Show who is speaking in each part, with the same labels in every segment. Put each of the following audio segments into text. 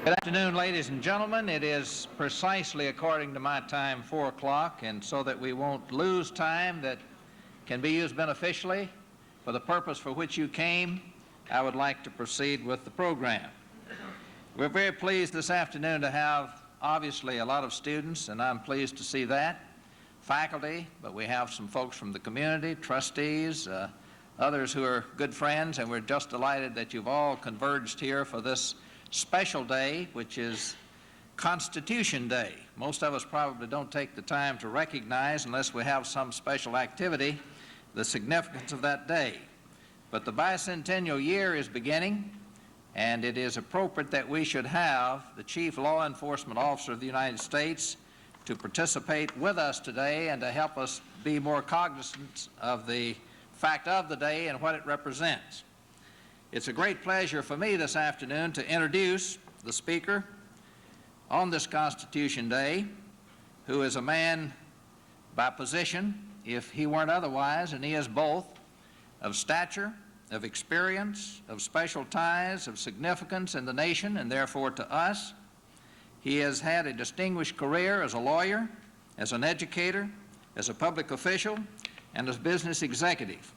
Speaker 1: Good afternoon, ladies and gentlemen. It is precisely according to my time 4 o'clock, and so that we won't lose time that can be used beneficially for the purpose for which you came, I would like to proceed with the program. We're very pleased this afternoon to have obviously a lot of students, and I'm pleased to see that, faculty, but we have some folks from the community, trustees, others who are good friends, and we're just delighted that you've all converged here for this special day, which is Constitution Day. Most of us probably don't take the time to recognize, unless we have some special activity, the significance of that day. But the bicentennial year is beginning, and it is appropriate that we should have the Chief Law Enforcement Officer of the United States to participate with us today and to help us be more cognizant of the fact of the day and what it represents. It's a great pleasure for me this afternoon to introduce the speaker on this Constitution Day, who is a man by position, if he weren't otherwise, and he is both, of stature, of experience, of special ties, of significance in the nation and therefore to us. He has had a distinguished career as a lawyer, as an educator, as a public official, and as business executive.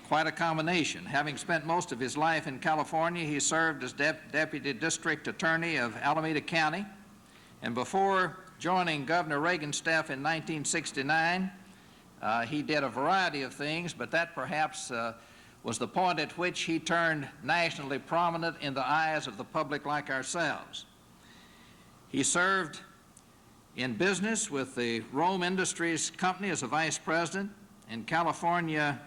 Speaker 1: Quite a combination. Having spent most of his life in California, he served as Deputy District Attorney of Alameda County, and before joining Governor Reagan's staff in 1969, he did a variety of things, but that perhaps was the point at which he turned nationally prominent in the eyes of the public like ourselves. He served in business with the Rome Industries Company as a vice president. In California,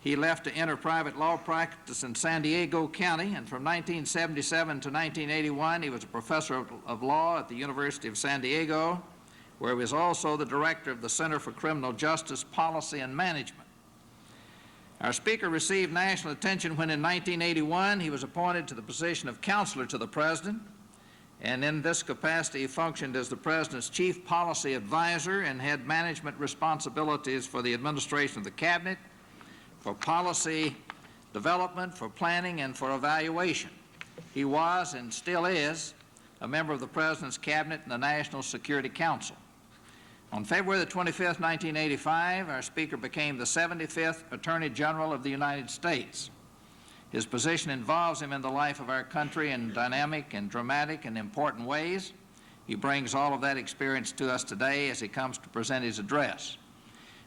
Speaker 1: he left to enter private law practice in San Diego County, and from 1977 to 1981, he was a professor of law at the University of San Diego, where he was also the director of the Center for Criminal Justice Policy and Management. Our speaker received national attention when in 1981 he was appointed to the position of counselor to the President, and in this capacity he functioned as the President's chief policy advisor and had management responsibilities for the administration of the Cabinet, for policy development, for planning, and for evaluation. He was and still is a member of the President's Cabinet and the National Security Council. On February the 25th, 1985, our speaker became the 75th Attorney General of the United States. His position involves him in the life of our country in dynamic and dramatic and important ways. He brings all of that experience to us today as he comes to present his address.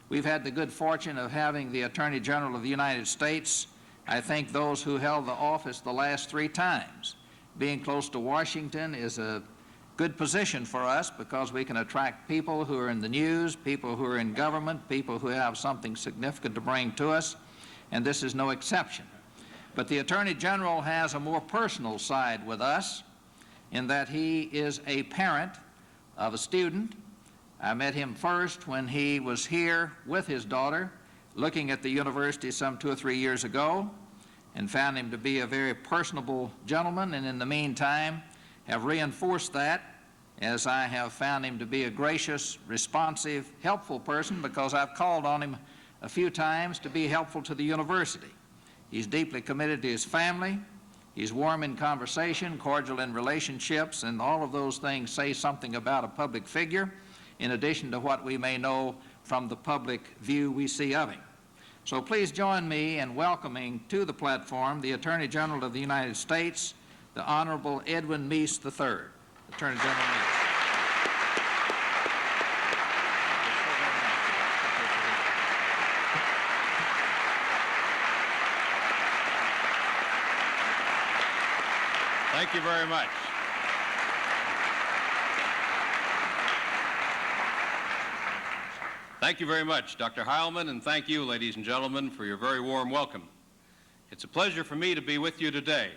Speaker 1: We've had the good fortune of having the Attorney General of the United States, I think those who held the office the last 3 times. Being close to Washington is a good position for us because we can attract people who are in the news, people who are in government, people who have something significant to bring to us, and this is no exception. But the Attorney General has a more personal side with us in that he is a parent of a student. I met him first when he was here with his daughter looking at the university some 2 or 3 years ago, and found him to be a very personable gentleman, and in the meantime have reinforced that as I have found him to be a gracious, responsive, helpful person because I've called on him a few times to be helpful to the university. He's deeply committed to his family. He's warm in conversation, cordial in relationships, and all of those things say something about a public figure, in addition to what we may know from the public view we see of him. So please join me in welcoming to the platform the Attorney General of the United States, the Honorable Edwin Meese III. Attorney General Meese.
Speaker 2: Thank you very much. Thank you very much, Dr. Heilman, and thank you, ladies and gentlemen, for your very warm welcome. It's a pleasure for me to be with you today.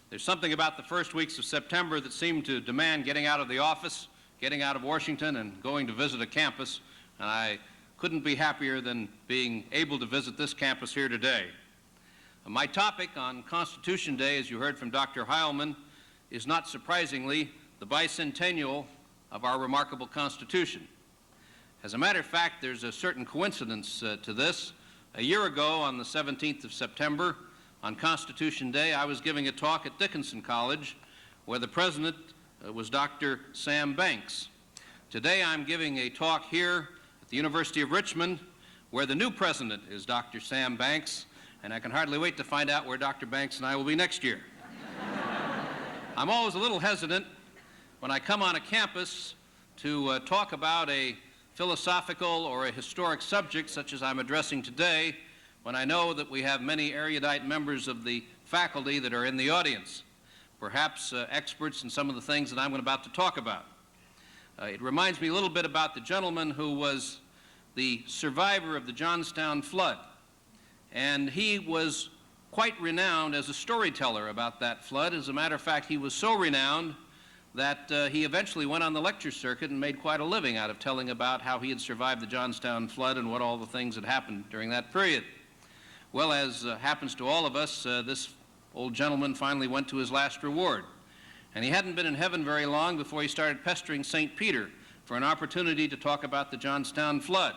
Speaker 2: There's something about the first weeks of September that seem to demand getting out of the office, getting out of Washington, and going to visit a campus, and I couldn't be happier than being able to visit this campus here today. My topic on Constitution Day, as you heard from Dr. Heilman, is not surprisingly the bicentennial of our remarkable Constitution. As a matter of fact, there's a certain coincidence to this. A year ago, on the 17th of September, on Constitution Day, I was giving a talk at Dickinson College where the president was Dr. Sam Banks. Today I'm giving a talk here at the University of Richmond where the new president is Dr. Sam Banks, and I can hardly wait to find out where Dr. Banks and I will be next year. I'm always a little hesitant when I come on a campus to talk about a philosophical or a historic subject such as I'm addressing today, when I know that we have many erudite members of the faculty that are in the audience, perhaps experts in some of the things that I'm about to talk about. It reminds me a little bit about the gentleman who was the survivor of the Johnstown flood, and he was quite renowned as a storyteller about that flood. As a matter of fact, he was so renowned that he eventually went on the lecture circuit and made quite a living out of telling about how he had survived the Johnstown flood and what all the things had happened during that period. Well, as happens to all of us, this old gentleman finally went to his last reward. And he hadn't been in heaven very long before he started pestering St. Peter for an opportunity to talk about the Johnstown flood.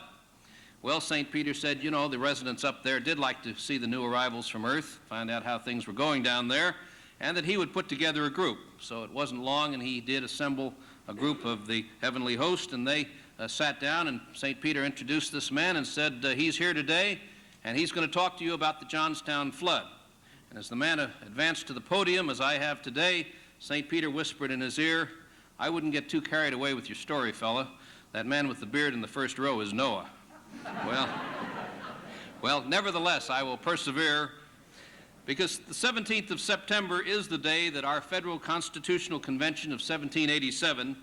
Speaker 2: Well, St. Peter said, you know, the residents up there did like to see the new arrivals from Earth, find out how things were going down there, and that he would put together a group. So it wasn't long, and he did assemble a group of the heavenly host, and they sat down, and St. Peter introduced this man and said, he's here today, and he's going to talk to you about the Johnstown flood. And as the man advanced to the podium, as I have today, St. Peter whispered in his ear, I wouldn't get too carried away with your story, fella. That man with the beard in the first row is Noah. Well, nevertheless, I will persevere, because the 17th of September is the day that our Federal Constitutional Convention of 1787,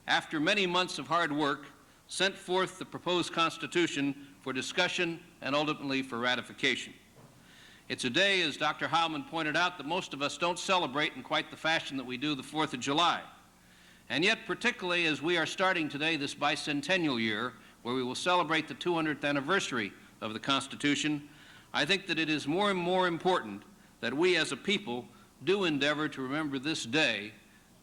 Speaker 2: after many months of hard work, sent forth the proposed Constitution for discussion and ultimately for ratification. It's a day, as Dr. Heilman pointed out, that most of us don't celebrate in quite the fashion that we do the 4th of July. And yet, particularly as we are starting today this bicentennial year, where we will celebrate the 200th anniversary of the Constitution, I think that it is more and more important that we as a people do endeavor to remember this day,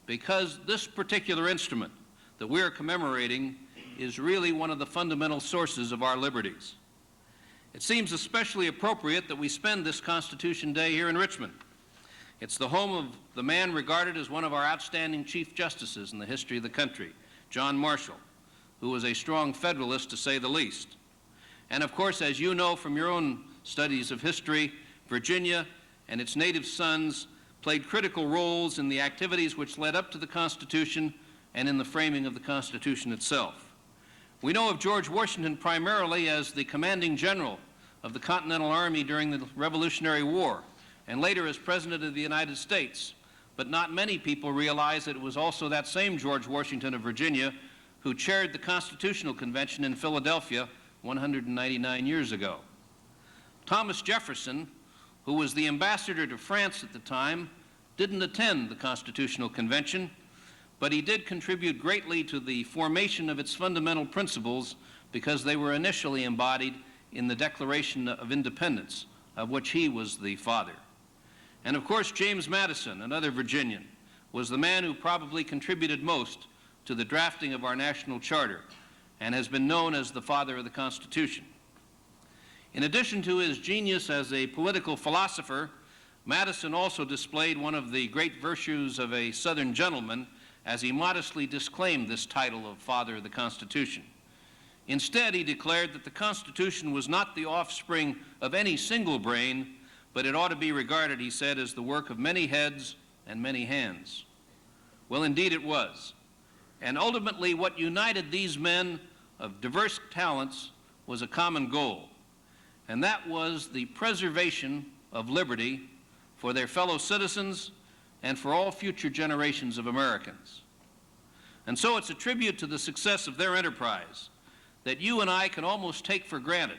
Speaker 2: because this particular instrument that we are commemorating is really one of the fundamental sources of our liberties. It seems especially appropriate that we spend this Constitution Day here in Richmond. It's the home of the man regarded as one of our outstanding Chief Justices in the history of the country, John Marshall, who was a strong Federalist to say the least. And of course, as you know from your own studies of history, Virginia and its native sons played critical roles in the activities which led up to the Constitution and in the framing of the Constitution itself. We know of George Washington primarily as the commanding general of the Continental Army during the Revolutionary War, and later as President of the United States. But not many people realize that it was also that same George Washington of Virginia who chaired the Constitutional Convention in Philadelphia 199 years ago. Thomas Jefferson, who was the ambassador to France at the time, didn't attend the Constitutional Convention, but he did contribute greatly to the formation of its fundamental principles because they were initially embodied in the Declaration of Independence, of which he was the father. And of course, James Madison, another Virginian, was the man who probably contributed most to the drafting of our national charter and has been known as the father of the Constitution. In addition to his genius as a political philosopher, Madison also displayed one of the great virtues of a Southern gentleman as he modestly disclaimed this title of Father of the Constitution. Instead, he declared that the Constitution was not the offspring of any single brain, but it ought to be regarded, he said, as the work of many heads and many hands. Well, indeed it was. And ultimately, what united these men of diverse talents was a common goal, and that was the preservation of liberty for their fellow citizens and for all future generations of Americans. And so it's a tribute to the success of their enterprise that you and I can almost take for granted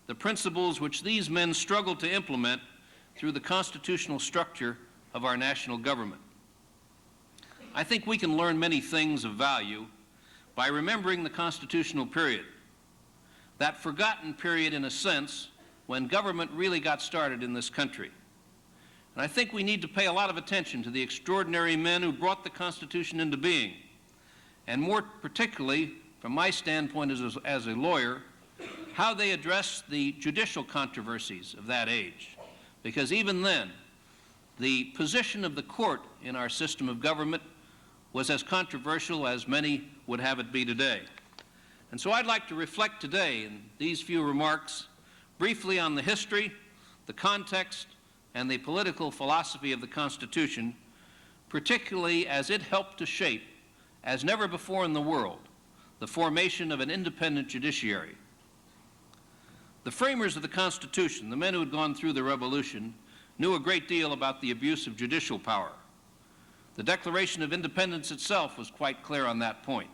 Speaker 2: the principles which these men struggled to implement through the constitutional structure of our national government. I think we can learn many things of value by remembering the constitutional period, that forgotten period in a sense when government really got started in this country. And I think we need to pay a lot of attention to the extraordinary men who brought the Constitution into being, and more particularly, from my standpoint as a lawyer, how they addressed the judicial controversies of that age. Because even then, the position of the court in our system of government was as controversial as many would have it be today. And so I'd like to reflect today in these few remarks briefly on the history, the context, and the political philosophy of the Constitution, particularly as it helped to shape, as never before in the world, the formation of an independent judiciary. The framers of the Constitution, the men who had gone through the Revolution, knew a great deal about the abuse of judicial power. The Declaration of Independence itself was quite clear on that point.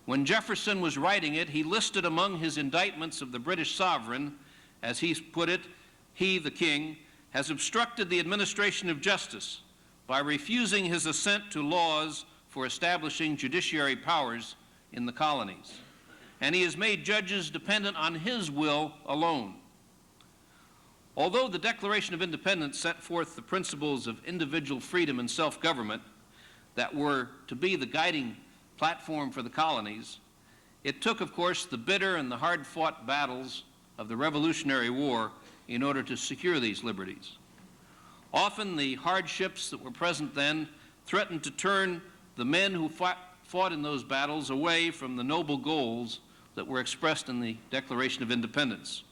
Speaker 2: When Jefferson was writing it, he listed among his indictments of the British sovereign, as he put it, he, the king, has obstructed the administration of justice by refusing his assent to laws for establishing judiciary powers in the colonies. And he has made judges dependent on his will alone. Although the Declaration of Independence set forth the principles of individual freedom and self-government that were to be the guiding platform for the colonies, it took, of course, the bitter and the hard-fought battles of the Revolutionary War in order to secure these liberties. Often the hardships that were present then threatened to turn the men who fought in those battles away from the noble goals that were expressed in the Declaration of Independence.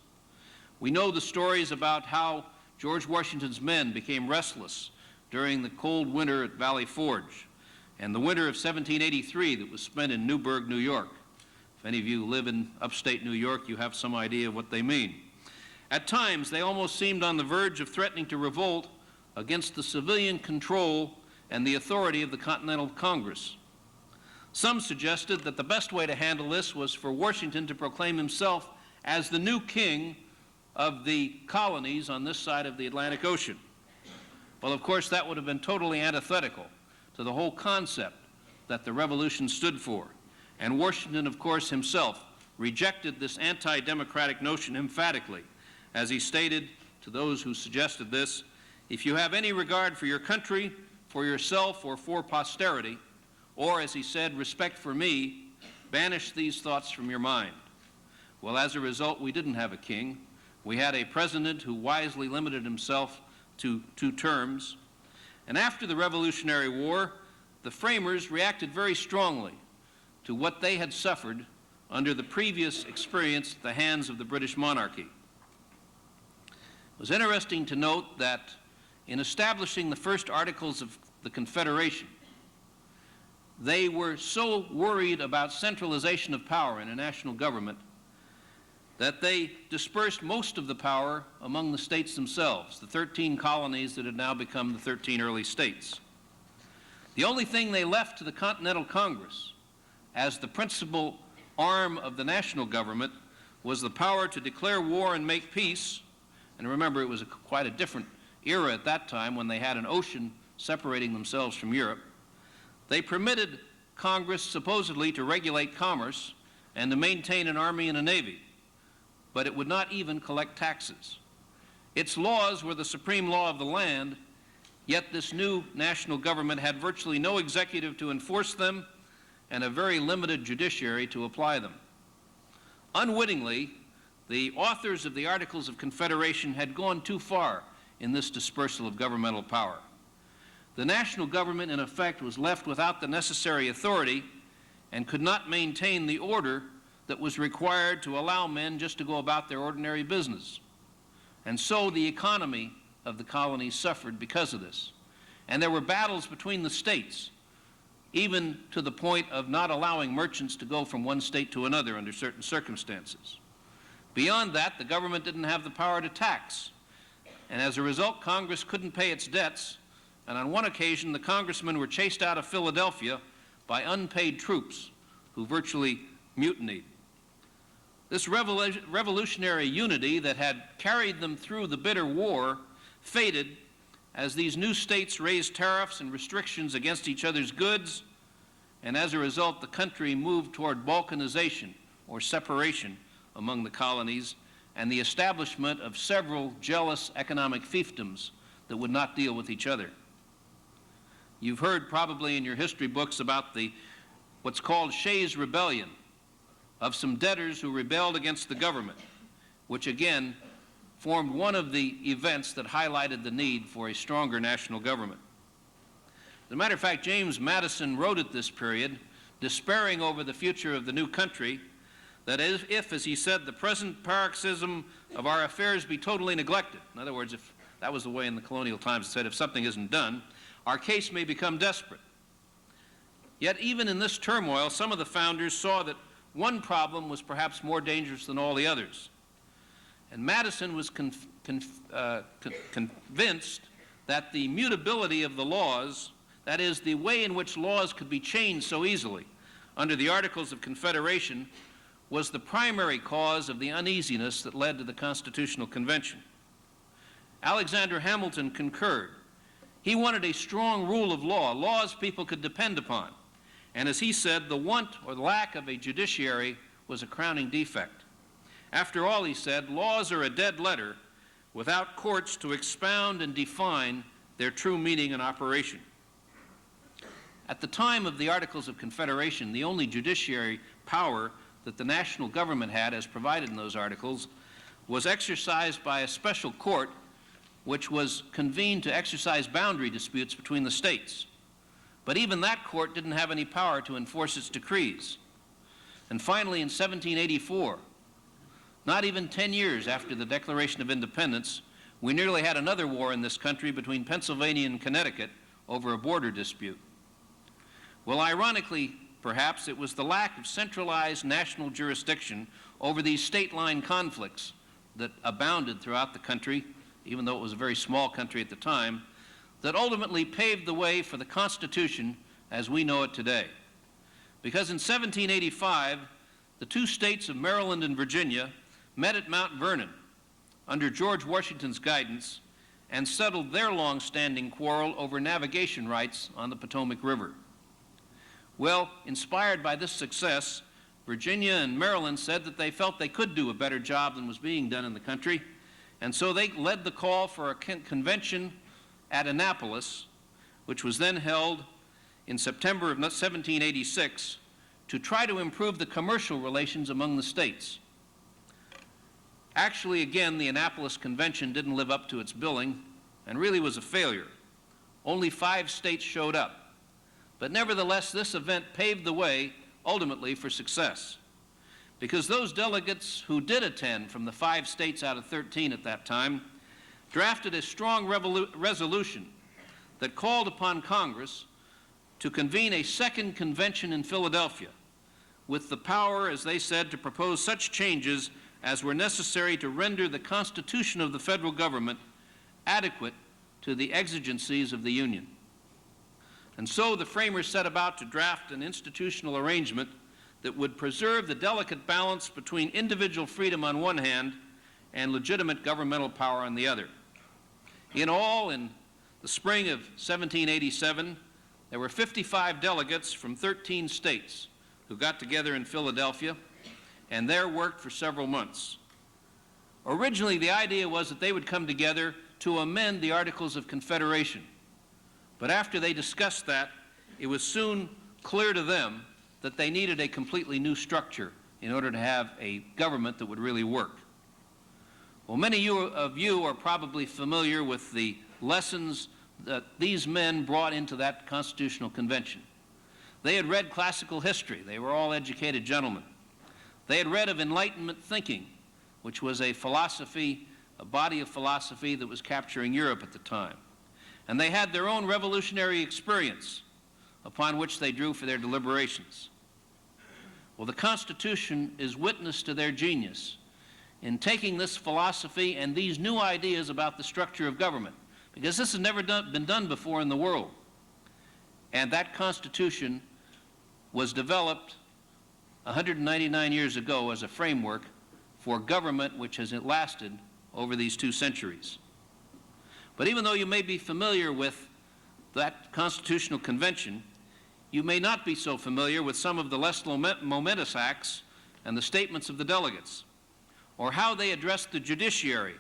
Speaker 2: We know the stories about how George Washington's men became restless during the cold winter at Valley Forge and the winter of 1783 that was spent in Newburgh, New York. If any of you live in upstate New York, you have some idea of what they mean. At times, they almost seemed on the verge of threatening to revolt against the civilian control and the authority of the Continental Congress. Some suggested that the best way to handle this was for Washington to proclaim himself as the new king of the colonies on this side of the Atlantic Ocean. Well, of course, that would have been totally antithetical to the whole concept that the Revolution stood for. And Washington, of course, himself rejected this anti-democratic notion emphatically, as he stated to those who suggested this, "If you have any regard for your country, for yourself, or for posterity, or, as he said, respect for me, banish these thoughts from your mind." Well, as a result, we didn't have a king. We had a president who wisely limited himself to 2 terms. And after the Revolutionary War, the framers reacted very strongly to what they had suffered under the previous experience at the hands of the British monarchy. It was interesting to note that in establishing the first Articles of the Confederation, they were so worried about centralization of power in a national government that they dispersed most of the power among the states themselves, the 13 colonies that had now become the 13 early states. The only thing they left to the Continental Congress as the principal arm of the national government was the power to declare war and make peace. And remember, it was quite a different era at that time when they had an ocean separating themselves from Europe. They permitted Congress supposedly to regulate commerce and to maintain an army and a navy, but it would not even collect taxes. Its laws were the supreme law of the land, yet this new national government had virtually no executive to enforce them and a very limited judiciary to apply them. Unwittingly, the authors of the Articles of Confederation had gone too far in this dispersal of governmental power. The national government, in effect, was left without the necessary authority and could not maintain the order that was required to allow men just to go about their ordinary business. And so the economy of the colonies suffered because of this. And there were battles between the states, even to the point of not allowing merchants to go from one state to another under certain circumstances. Beyond that, the government didn't have the power to tax. And as a result, Congress couldn't pay its debts. And on one occasion, the congressmen were chased out of Philadelphia by unpaid troops who virtually mutinied. This revolutionary unity that had carried them through the bitter war faded as these new states raised tariffs and restrictions against each other's goods, and as a result, the country moved toward balkanization or separation among the colonies and the establishment of several jealous economic fiefdoms that would not deal with each other. You've heard probably in your history books about what's called Shays' Rebellion, of some debtors who rebelled against the government, which again formed one of the events that highlighted the need for a stronger national government. As a matter of fact, James Madison wrote at this period, despairing over the future of the new country, that if, as he said, the present paroxysm of our affairs be totally neglected, in other words, if that was the way in the colonial times, it said if something isn't done, our case may become desperate. Yet even in this turmoil, some of the founders saw that one problem was perhaps more dangerous than all the others. And Madison was convinced that the mutability of the laws, that is, the way in which laws could be changed so easily under the Articles of Confederation, was the primary cause of the uneasiness that led to the Constitutional Convention. Alexander Hamilton concurred. He wanted a strong rule of law, laws people could depend upon. And as he said, the want or lack of a judiciary was a crowning defect. After all, he said, laws are a dead letter without courts to expound and define their true meaning and operation. At the time of the Articles of Confederation, the only judiciary power that the national government had, as provided in those articles, was exercised by a special court which was convened to exercise boundary disputes between the states. But even that court didn't have any power to enforce its decrees. And finally, in 1784, not even 10 years after the Declaration of Independence, we nearly had another war in this country between Pennsylvania and Connecticut over a border dispute. Well, ironically, perhaps, it was the lack of centralized national jurisdiction over these state-line conflicts that abounded throughout the country, even though it was a very small country at the time, that ultimately paved the way for the Constitution as we know it today. Because in 1785, the two states of Maryland and Virginia met at Mount Vernon under George Washington's guidance and settled their long-standing quarrel over navigation rights on the Potomac River. Well, inspired by this success, Virginia and Maryland said that they felt they could do a better job than was being done in the country, and so they led the call for a convention at Annapolis, which was then held in September of 1786, to try to improve the commercial relations among the states. Actually, again, the Annapolis Convention didn't live up to its billing and really was a failure. Only 5 states showed up. But nevertheless, this event paved the way, ultimately, for success. Because those delegates who did attend from the 5 states out of 13 at that time drafted a strong resolution that called upon Congress to convene a second convention in Philadelphia with the power, as they said, to propose such changes as were necessary to render the Constitution of the federal government adequate to the exigencies of the Union. And so the framers set about to draft an institutional arrangement that would preserve the delicate balance between individual freedom on one hand and legitimate governmental power on the other. In all, in the spring of 1787, there were 55 delegates from 13 states who got together in Philadelphia and there worked for several months. Originally, the idea was that they would come together to amend the Articles of Confederation. But after they discussed that, it was soon clear to them that they needed a completely new structure in order to have a government that would really work. Well, many of you are probably familiar with the lessons that these men brought into that Constitutional Convention. They had read classical history. They were all educated gentlemen. They had read of Enlightenment thinking, which was a philosophy, a body of philosophy that was capturing Europe at the time. And they had their own revolutionary experience upon which they drew for their deliberations. Well, the Constitution is witness to their genius in taking this philosophy and these new ideas about the structure of government, because this has never been done before in the world. And that Constitution was developed 199 years ago as a framework for government which has lasted over these 2 centuries. But even though you may be familiar with that Constitutional Convention, you may not be so familiar with some of the less momentous acts and the statements of the delegates, or how they addressed the judiciary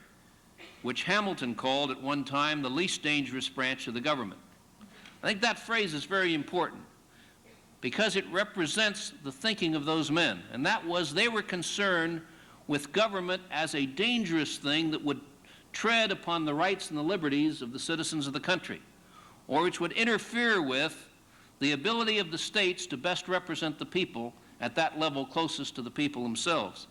Speaker 2: which Hamilton called at one time the least dangerous branch of the government. I think that phrase is very important because it represents the thinking of those men, and that was they were concerned with government as a dangerous thing that would tread upon the rights and the liberties of the citizens of the country, or which would interfere with the ability of the states to best represent the people at that level closest to the people themselves.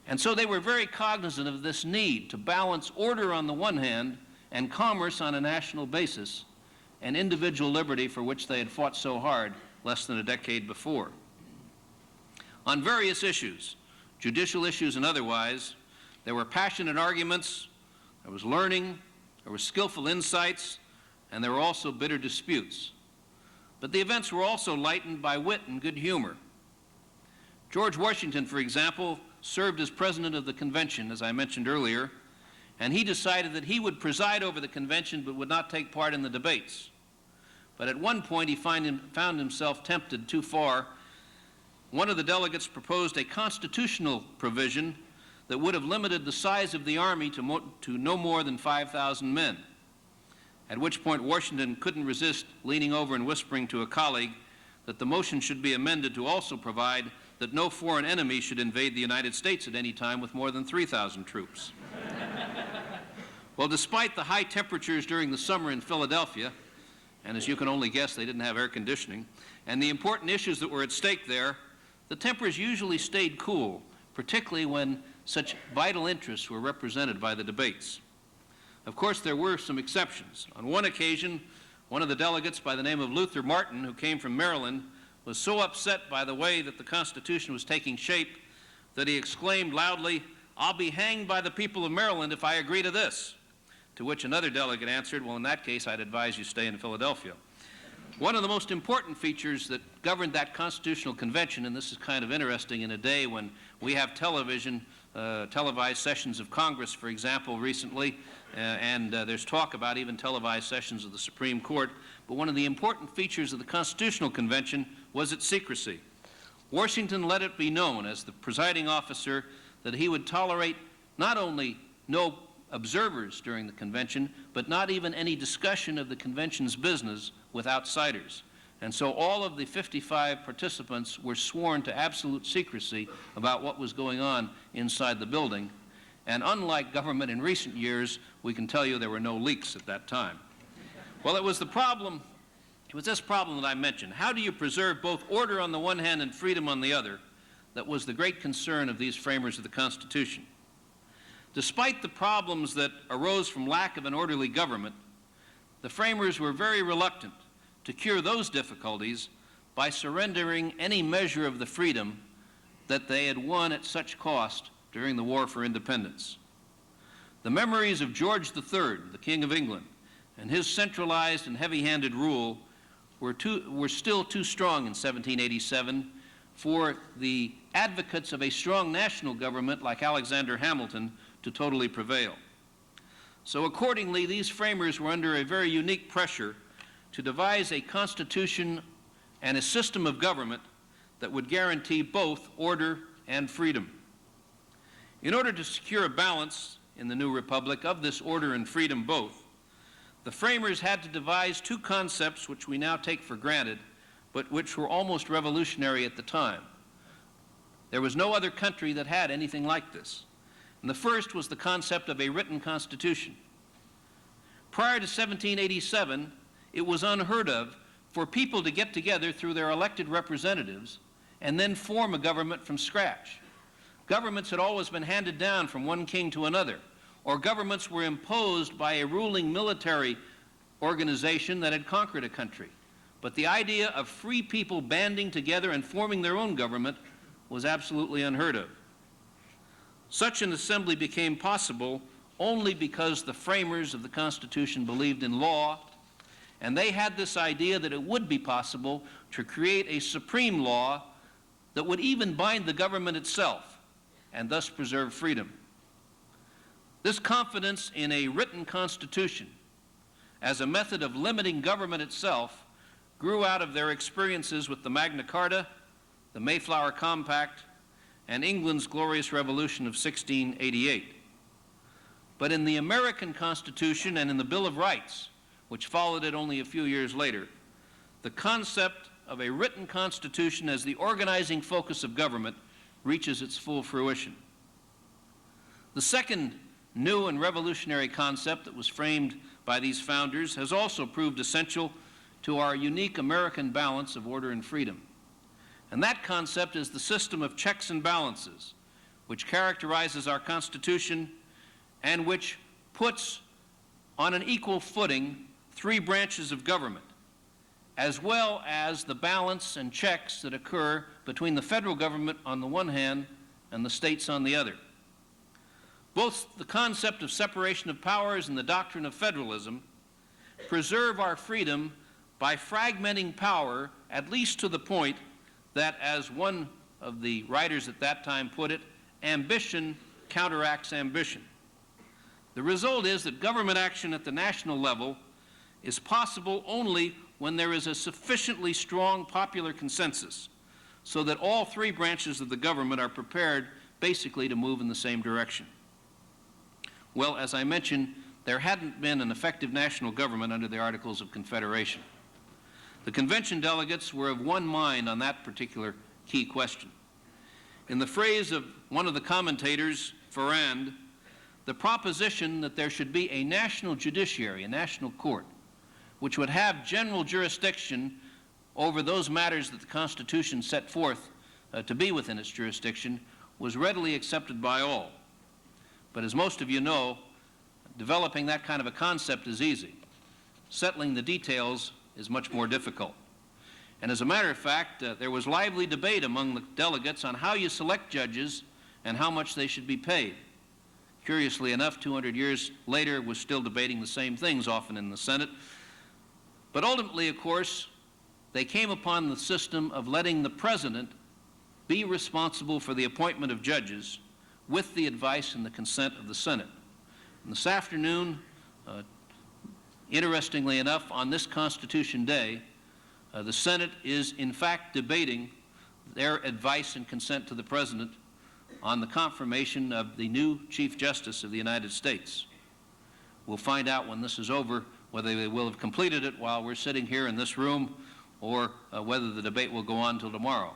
Speaker 2: And so they were very cognizant of this need to balance order on the one hand and commerce on a national basis and individual liberty for which they had fought so hard less than a decade before. On various issues, judicial issues and otherwise, there were passionate arguments, there was learning, there were skillful insights, and there were also bitter disputes. But the events were also lightened by wit and good humor. George Washington, for example, served as president of the convention, as I mentioned earlier, and he decided that he would preside over the convention but would not take part in the debates. But at one point he found himself tempted too far. One of the delegates proposed a constitutional provision that would have limited the size of the army to no more than 5,000 men, at which point Washington couldn't resist leaning over and whispering to a colleague that the motion should be amended to also provide that no foreign enemy should invade the United States at any time with more than 3,000 troops. Well, despite the high temperatures during the summer in Philadelphia, and as you can only guess, they didn't have air conditioning, and the important issues that were at stake there, the tempers usually stayed cool, particularly when such vital interests were represented by the debates. Of course, there were some exceptions. On one occasion, one of the delegates by the name of Luther Martin, who came from Maryland, was so upset by the way that the Constitution was taking shape that he exclaimed loudly, "I'll be hanged by the people of Maryland if I agree to this." To which another delegate answered, "Well, in that case, I'd advise you stay in Philadelphia." One of the most important features that governed that constitutional convention, and this is kind of interesting in a day when we have televised sessions of Congress, for example, recently, and there's talk about even televised sessions of the Supreme Court, but one of the important features of the Constitutional Convention was its secrecy. Washington let it be known as the presiding officer that he would tolerate not only no observers during the convention, but not even any discussion of the convention's business with outsiders. And so all of the 55 participants were sworn to absolute secrecy about what was going on inside the building. And unlike government in recent years, we can tell you there were no leaks at that time. Well, it was this problem that I mentioned. How do you preserve both order on the one hand and freedom on the other? That was the great concern of these framers of the Constitution. Despite the problems that arose from lack of an orderly government, the framers were very reluctant to cure those difficulties by surrendering any measure of the freedom that they had won at such cost during the War for Independence. The memories of George III, the King of England, and his centralized and heavy-handed rule were still too strong in 1787 for the advocates of a strong national government like Alexander Hamilton to totally prevail. So accordingly, these framers were under a very unique pressure to devise a constitution and a system of government that would guarantee both order and freedom. In order to secure a balance in the new republic of this order and freedom both, the framers had to devise two concepts which we now take for granted, but which were almost revolutionary at the time. There was no other country that had anything like this. And the first was the concept of a written constitution. Prior to 1787, it was unheard of for people to get together through their elected representatives and then form a government from scratch. Governments had always been handed down from one king to another, or governments were imposed by a ruling military organization that had conquered a country. But the idea of free people banding together and forming their own government was absolutely unheard of. Such an assembly became possible only because the framers of the Constitution believed in law, and they had this idea that it would be possible to create a supreme law that would even bind the government itself and thus preserve freedom. This confidence in a written constitution as a method of limiting government itself grew out of their experiences with the Magna Carta, the Mayflower Compact, and England's glorious revolution of 1688. But in the American Constitution and in the Bill of Rights, which followed it only a few years later, the concept of a written constitution as the organizing focus of government reaches its full fruition. The second new and revolutionary concept that was framed by these founders has also proved essential to our unique American balance of order and freedom. And that concept is the system of checks and balances, which characterizes our Constitution and which puts on an equal footing three branches of government, as well as the balance and checks that occur between the federal government on the one hand and the states on the other. Both the concept of separation of powers and the doctrine of federalism preserve our freedom by fragmenting power, at least to the point that, as one of the writers at that time put it, ambition counteracts ambition. The result is that government action at the national level is possible only when there is a sufficiently strong popular consensus so that all three branches of the government are prepared basically to move in the same direction. Well, as I mentioned, there hadn't been an effective national government under the Articles of Confederation. The convention delegates were of one mind on that particular key question. In the phrase of one of the commentators, Ferrand, the proposition that there should be a national judiciary, a national court, which would have general jurisdiction over those matters that the Constitution set forth to be within its jurisdiction, was readily accepted by all. But as most of you know, developing that kind of a concept is easy. Settling the details is much more difficult. And as a matter of fact, there was lively debate among the delegates on how you select judges and how much they should be paid. Curiously enough, 200 years later, we're still debating the same things, often in the Senate. But ultimately, of course, they came upon the system of letting the president be responsible for the appointment of judges with the advice and the consent of the Senate. And this afternoon, interestingly enough, on this Constitution Day, the Senate is in fact debating their advice and consent to the president on the confirmation of the new Chief Justice of the United States. We'll find out when this is over whether they will have completed it while we're sitting here in this room or whether the debate will go on till tomorrow.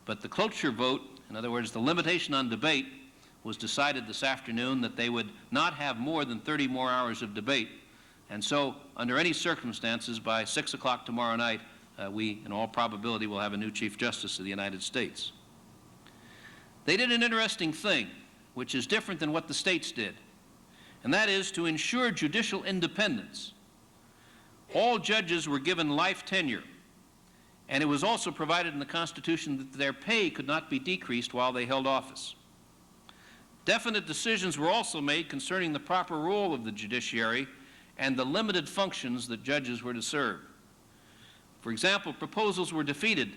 Speaker 2: But the cloture vote, in other words, the limitation on debate, was decided this afternoon that they would not have more than 30 more hours of debate. And so, under any circumstances, by 6 o'clock tomorrow night, we, in all probability, will have a new Chief Justice of the United States. They did an interesting thing, which is different than what the states did, and that is to ensure judicial independence. All judges were given life tenure, and it was also provided in the Constitution that their pay could not be decreased while they held office. Definite decisions were also made concerning the proper role of the judiciary and the limited functions that judges were to serve. For example, proposals were defeated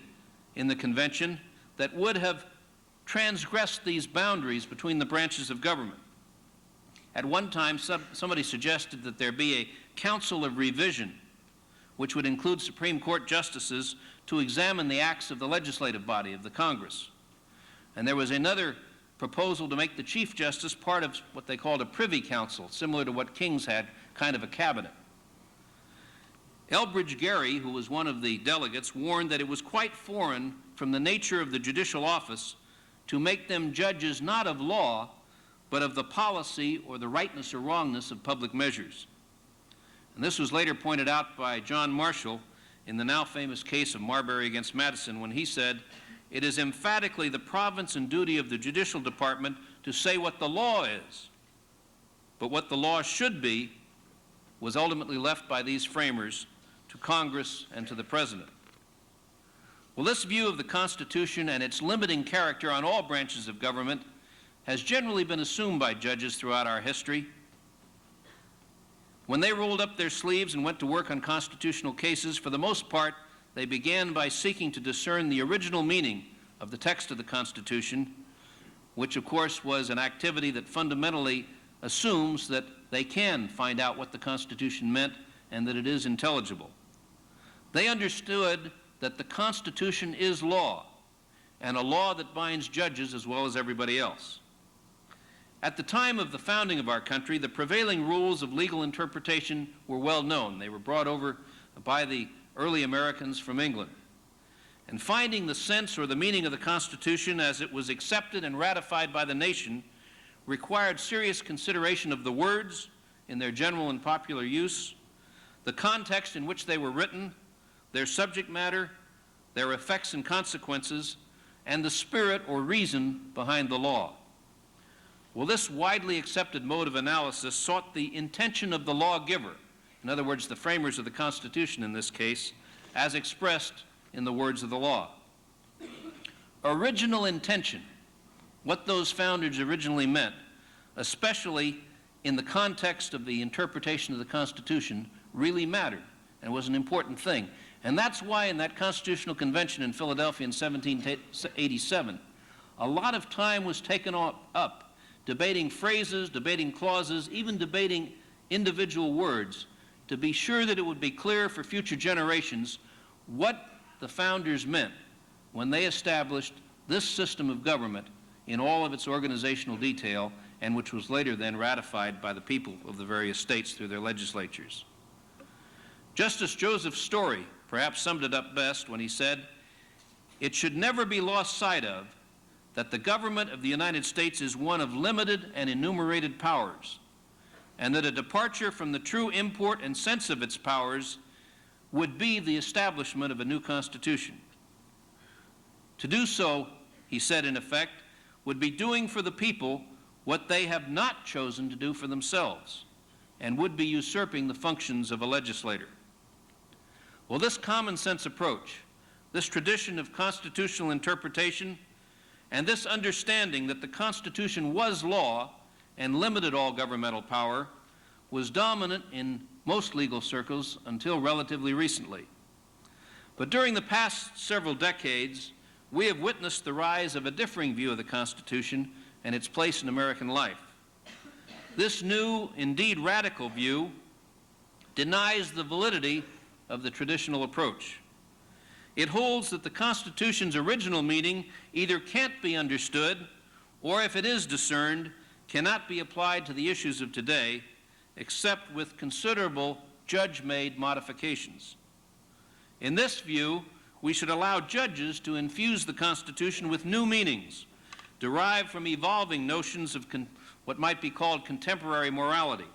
Speaker 2: in the convention that would have transgressed these boundaries between the branches of government. At one time, somebody suggested that there be a council of revision, which would include Supreme Court justices to examine the acts of the legislative body of the Congress. And there was another proposal to make the Chief Justice part of what they called a privy council, similar to what kings had, kind of a cabinet. Elbridge Gerry, who was one of the delegates, warned that it was quite foreign from the nature of the judicial office to make them judges not of law, but of the policy or the rightness or wrongness of public measures. And this was later pointed out by John Marshall in the now famous case of Marbury against Madison, when he said, "It is emphatically the province and duty of the judicial department to say what the law is, but what the law should be was ultimately left by these framers to Congress and to the President." Well, this view of the Constitution and its limiting character on all branches of government has generally been assumed by judges throughout our history. When they rolled up their sleeves and went to work on constitutional cases, for the most part, they began by seeking to discern the original meaning of the text of the Constitution, which of course was an activity that fundamentally assumes that they can find out what the Constitution meant and that it is intelligible. They understood that the Constitution is law, and a law that binds judges as well as everybody else. At the time of the founding of our country, the prevailing rules of legal interpretation were well known. They were brought over by the early Americans from England. And finding the sense or the meaning of the Constitution as it was accepted and ratified by the nation required serious consideration of the words in their general and popular use, the context in which they were written, their subject matter, their effects and consequences, and the spirit or reason behind the law. Well, this widely accepted mode of analysis sought the intention of the lawgiver, in other words, the framers of the Constitution in this case, as expressed in the words of the law. Original intention, what those founders originally meant, especially in the context of the interpretation of the Constitution, really mattered and was an important thing. And that's why in that Constitutional Convention in Philadelphia in 1787, a lot of time was taken up debating phrases, debating clauses, even debating individual words, to be sure that it would be clear for future generations what the founders meant when they established this system of government in all of its organizational detail, and which was later then ratified by the people of the various states through their legislatures. Justice Joseph Story perhaps summed it up best when he said, "It should never be lost sight of that the government of the United States is one of limited and enumerated powers, and that a departure from the true import and sense of its powers would be the establishment of a new Constitution. To do so," he said in effect, "would be doing for the people what they have not chosen to do for themselves, and would be usurping the functions of a legislator." Well, this common sense approach, this tradition of constitutional interpretation, and this understanding that the Constitution was law and limited all governmental power was dominant in most legal circles until relatively recently. But during the past several decades, we have witnessed the rise of a differing view of the Constitution and its place in American life. This new, indeed radical view denies the validity of the traditional approach. It holds that the Constitution's original meaning either can't be understood, or if it is discerned, cannot be applied to the issues of today, except with considerable judge-made modifications. In this view, we should allow judges to infuse the Constitution with new meanings, derived from evolving notions of what might be called contemporary morality.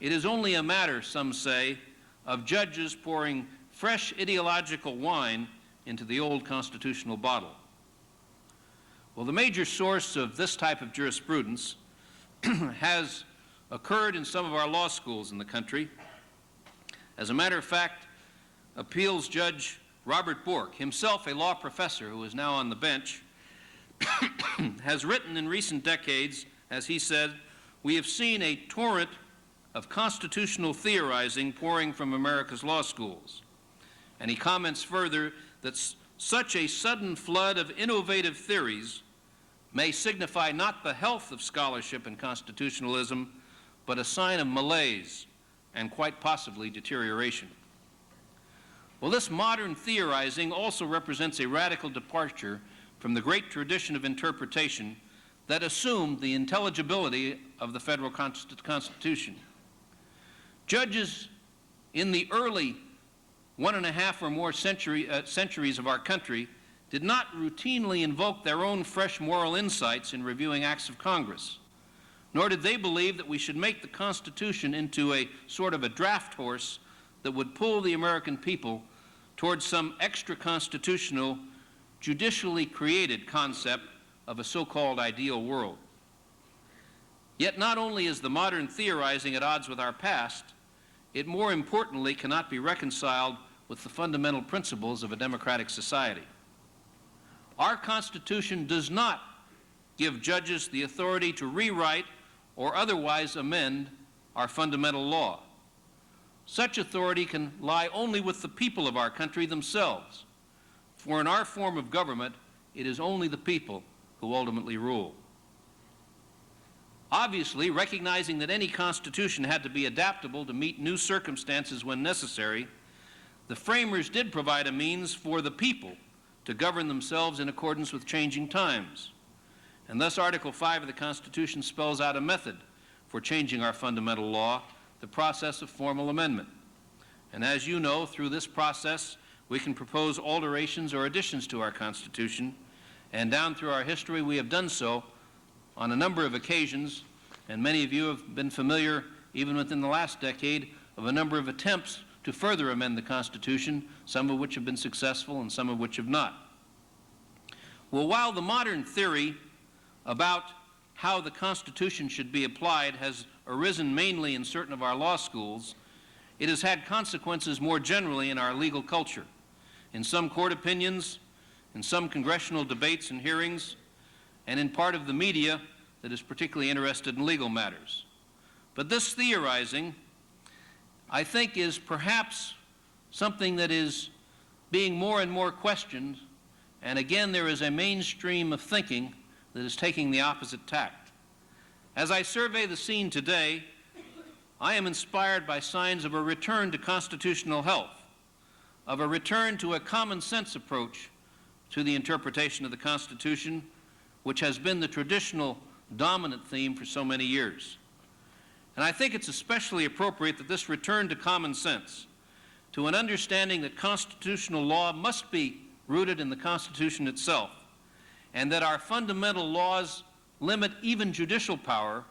Speaker 2: It is only a matter, some say, of judges pouring fresh ideological wine into the old constitutional bottle. Well, the major source of this type of jurisprudence has occurred in some of our law schools in the country. As a matter of fact, appeals judge Robert Bork, himself a law professor who is now on the bench, has written in recent decades, as he said, "We have seen a torrent of constitutional theorizing pouring from America's law schools." And he comments further that such a sudden flood of innovative theories may signify not the health of scholarship and constitutionalism, but a sign of malaise and quite possibly deterioration. Well, this modern theorizing also represents a radical departure from the great tradition of interpretation that assumed the intelligibility of the federal Constitution. Judges in the early 1.5 or more centuries of our country did not routinely invoke their own fresh moral insights in reviewing acts of Congress, nor did they believe that we should make the Constitution into a sort of a draft horse that would pull the American people towards some extra-constitutional, judicially created concept of a so-called ideal world. Yet not only is the modern theorizing at odds with our past, it more importantly cannot be reconciled with the fundamental principles of a democratic society. Our Constitution does not give judges the authority to rewrite or otherwise amend our fundamental law. Such authority can lie only with the people of our country themselves, for in our form of government, it is only the people who ultimately rule. Obviously, recognizing that any constitution had to be adaptable to meet new circumstances when necessary, the framers did provide a means for the people to govern themselves in accordance with changing times. And thus Article 5 of the Constitution spells out a method for changing our fundamental law, the process of formal amendment. And as you know, through this process, we can propose alterations or additions to our Constitution, and down through our history we have done so on a number of occasions, and many of you have been familiar, even within the last decade, of a number of attempts to further amend the Constitution, some of which have been successful and some of which have not. Well, while the modern theory about how the Constitution should be applied has arisen mainly in certain of our law schools, it has had consequences more generally in our legal culture, in some court opinions, in some congressional debates and hearings, and in part of the media that is particularly interested in legal matters. But this theorizing, I think, is perhaps something that is being more and more questioned, and again there is a mainstream of thinking that is taking the opposite tact. As I survey the scene today, I am inspired by signs of a return to constitutional health, of a return to a common sense approach to the interpretation of the Constitution, which has been the traditional dominant theme for so many years. And I think it's especially appropriate that this return to common sense, to an understanding that constitutional law must be rooted in the Constitution itself, and that our fundamental laws limit even judicial power,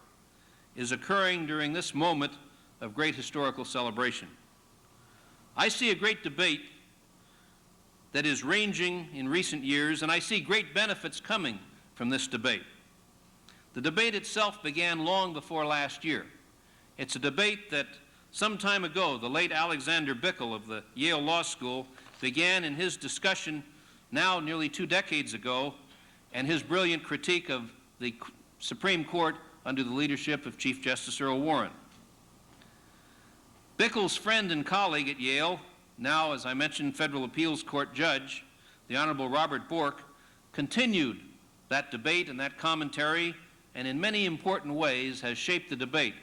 Speaker 2: is occurring during this moment of great historical celebration. I see a great debate that is ranging in recent years, and I see great benefits coming from this debate. The debate itself began long before last year. It's a debate that some time ago, the late Alexander Bickel of the Yale Law School began in his discussion now nearly 2 decades ago, and his brilliant critique of the Supreme Court under the leadership of Chief Justice Earl Warren. Bickel's friend and colleague at Yale, now, as I mentioned, Federal Appeals Court Judge, the Honorable Robert Bork, continued that debate and that commentary, and in many important ways has shaped the debate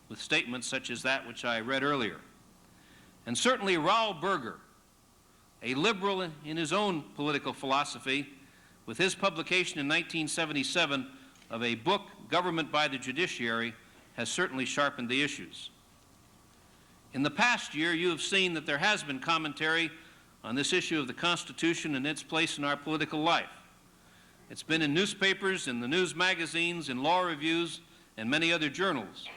Speaker 2: with statements such as that which I read earlier. And certainly Raoul Berger, a liberal in his own political philosophy, with his publication in 1977 of a book, Government by the Judiciary, has certainly sharpened the issues. In the past year, you have seen that there has been commentary on this issue of the Constitution and its place in our political life. It's been in newspapers, in the news magazines, in law reviews, and many other journals.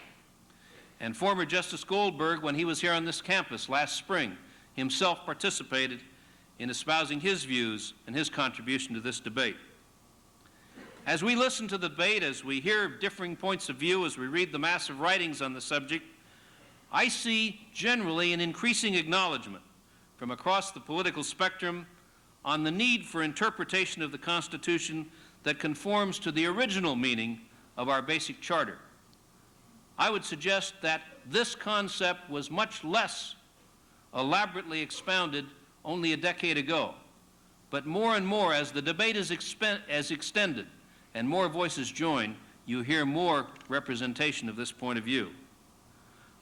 Speaker 2: And former Justice Goldberg, when he was here on this campus last spring, himself participated in espousing his views and his contribution to this debate. As we listen to the debate, as we hear differing points of view, as we read the massive writings on the subject, I see generally an increasing acknowledgement from across the political spectrum on the need for interpretation of the Constitution that conforms to the original meaning of our basic charter. I would suggest that this concept was much less elaborately expounded only a decade ago, but more and more as the debate is extended and more voices join, you hear more representation of this point of view.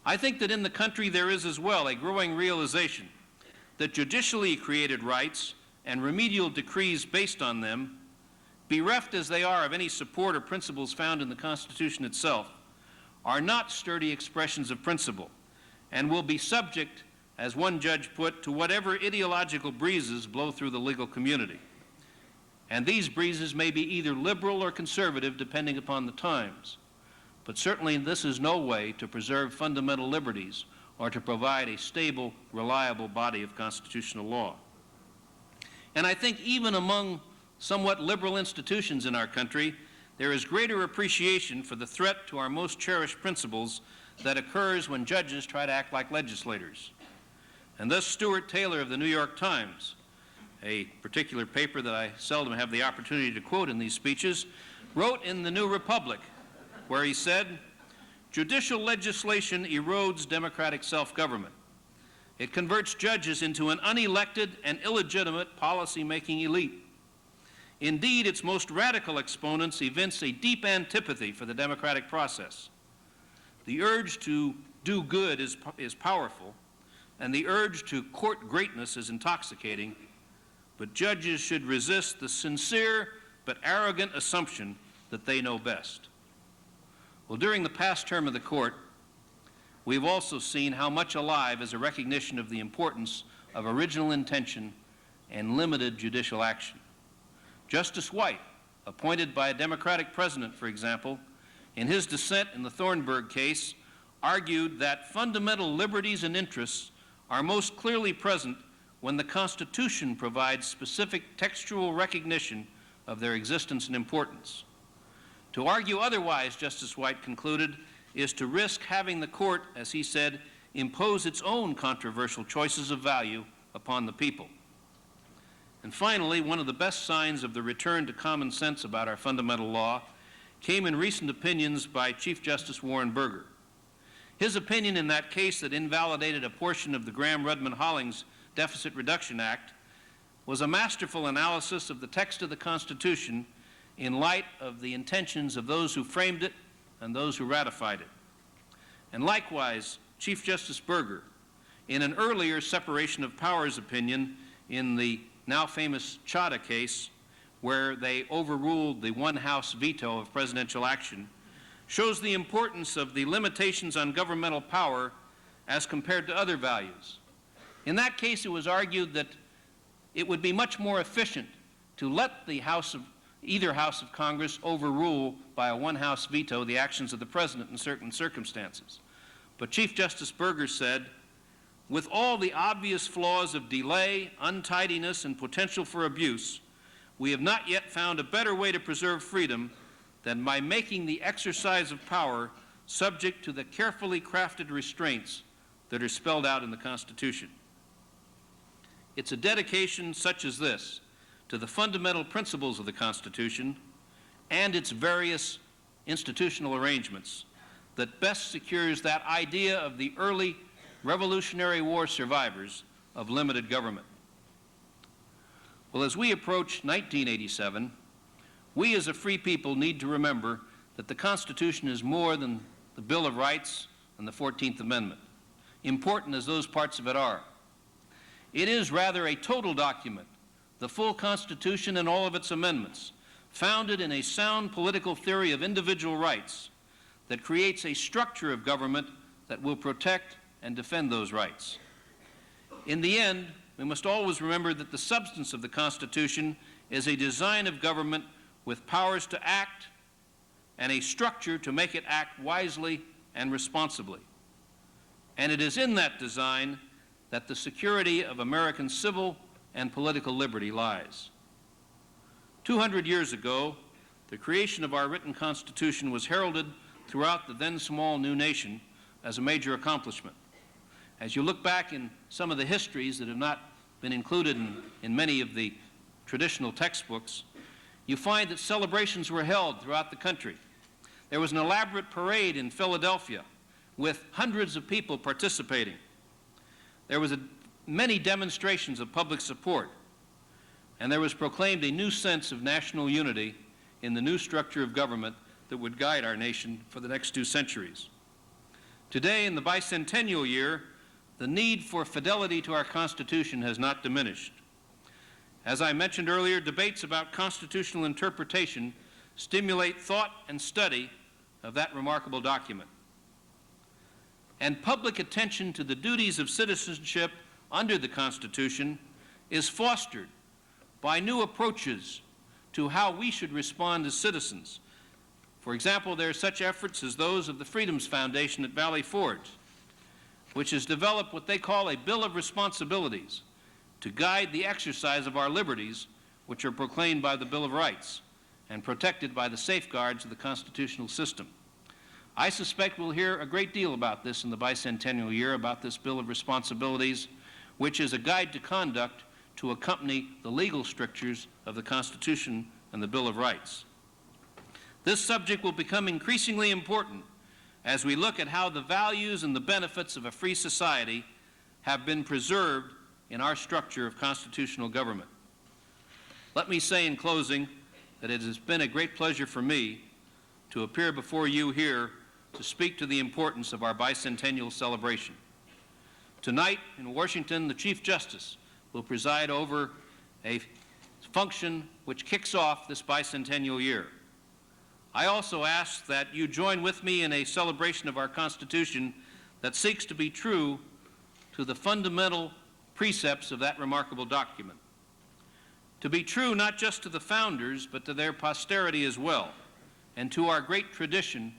Speaker 2: I think that in the country there is as well a growing realization that judicially created rights and remedial decrees based on them, bereft as they are of any support or principles found in the Constitution itself, are not sturdy expressions of principle and will be subject, as one judge put, to whatever ideological breezes blow through the legal community. And these breezes may be either liberal or conservative depending upon the times. But certainly this is no way to preserve fundamental liberties or to provide a stable, reliable body of constitutional law. And I think even among somewhat liberal institutions in our country, there is greater appreciation for the threat to our most cherished principles that occurs when judges try to act like legislators. And thus Stuart Taylor of the New York Times, a particular paper that I seldom have the opportunity to quote in these speeches, wrote in the New Republic, where he said, "Judicial legislation erodes democratic self-government. It converts judges into an unelected and illegitimate policy-making elite. Indeed, its most radical exponents evince a deep antipathy for the democratic process. The urge to do good is powerful, and the urge to court greatness is intoxicating, but judges should resist the sincere but arrogant assumption that they know best. Well, during the past term of the Court, we've also seen how much alive is a recognition of the importance of original intention and limited judicial action. Justice White, appointed by a Democratic president, for example, in his dissent in the Thornburg case, argued that fundamental liberties and interests are most clearly present when the Constitution provides specific textual recognition of their existence and importance. To argue otherwise, Justice White concluded, is to risk having the Court, as he said, impose its own controversial choices of value upon the people. And finally, one of the best signs of the return to common sense about our fundamental law came in recent opinions by Chief Justice Warren Burger. His opinion in that case that invalidated a portion of the Graham-Rudman-Hollings Deficit Reduction Act was a masterful analysis of the text of the Constitution in light of the intentions of those who framed it and those who ratified it. And likewise, Chief Justice Burger, in an earlier separation of powers opinion in the now famous Chadha case, where they overruled the one-house veto of presidential action, shows the importance of the limitations on governmental power as compared to other values. In that case, it was argued that it would be much more efficient to let either House of Congress overrule by a one-house veto the actions of the President in certain circumstances. But Chief Justice Burger said, with all the obvious flaws of delay, untidiness, and potential for abuse, we have not yet found a better way to preserve freedom than by making the exercise of power subject to the carefully crafted restraints that are spelled out in the Constitution. It's a dedication such as this to the fundamental principles of the Constitution and its various institutional arrangements that best secures that idea of the early Revolutionary War survivors of limited government. Well, as we approach 1987, we as a free people need to remember that the Constitution is more than the Bill of Rights and the 14th Amendment, important as those parts of it are. It is rather a total document, the full Constitution and all of its amendments, founded in a sound political theory of individual rights that creates a structure of government that will protect and defend those rights. In the end, we must always remember that the substance of the Constitution is a design of government with powers to act and a structure to make it act wisely and responsibly. And it is in that design that the security of American civil and political liberty lies. 200 years ago, the creation of our written Constitution was heralded throughout the then small new nation as a major accomplishment. As you look back in some of the histories that have not been included in many of the traditional textbooks, you find that celebrations were held throughout the country. There was an elaborate parade in Philadelphia with hundreds of people participating. There was many demonstrations of public support, and there was proclaimed a new sense of national unity in the new structure of government that would guide our nation for the next 2 centuries. Today, in the bicentennial year, the need for fidelity to our Constitution has not diminished. As I mentioned earlier, debates about constitutional interpretation stimulate thought and study of that remarkable document. And public attention to the duties of citizenship under the Constitution is fostered by new approaches to how we should respond as citizens. For example, there are such efforts as those of the Freedoms Foundation at Valley Forge, which has developed what they call a Bill of Responsibilities to guide the exercise of our liberties, which are proclaimed by the Bill of Rights and protected by the safeguards of the constitutional system. I suspect we'll hear a great deal about this in the bicentennial year, about this Bill of Responsibilities, which is a guide to conduct to accompany the legal strictures of the Constitution and the Bill of Rights. This subject will become increasingly important as we look at how the values and the benefits of a free society have been preserved in our structure of constitutional government. Let me say in closing that it has been a great pleasure for me to appear before you here to speak to the importance of our bicentennial celebration. Tonight in Washington, the Chief Justice will preside over a function which kicks off this bicentennial year. I also ask that you join with me in a celebration of our Constitution that seeks to be true to the fundamental precepts of that remarkable document. To be true not just to the founders, but to their posterity as well, and to our great tradition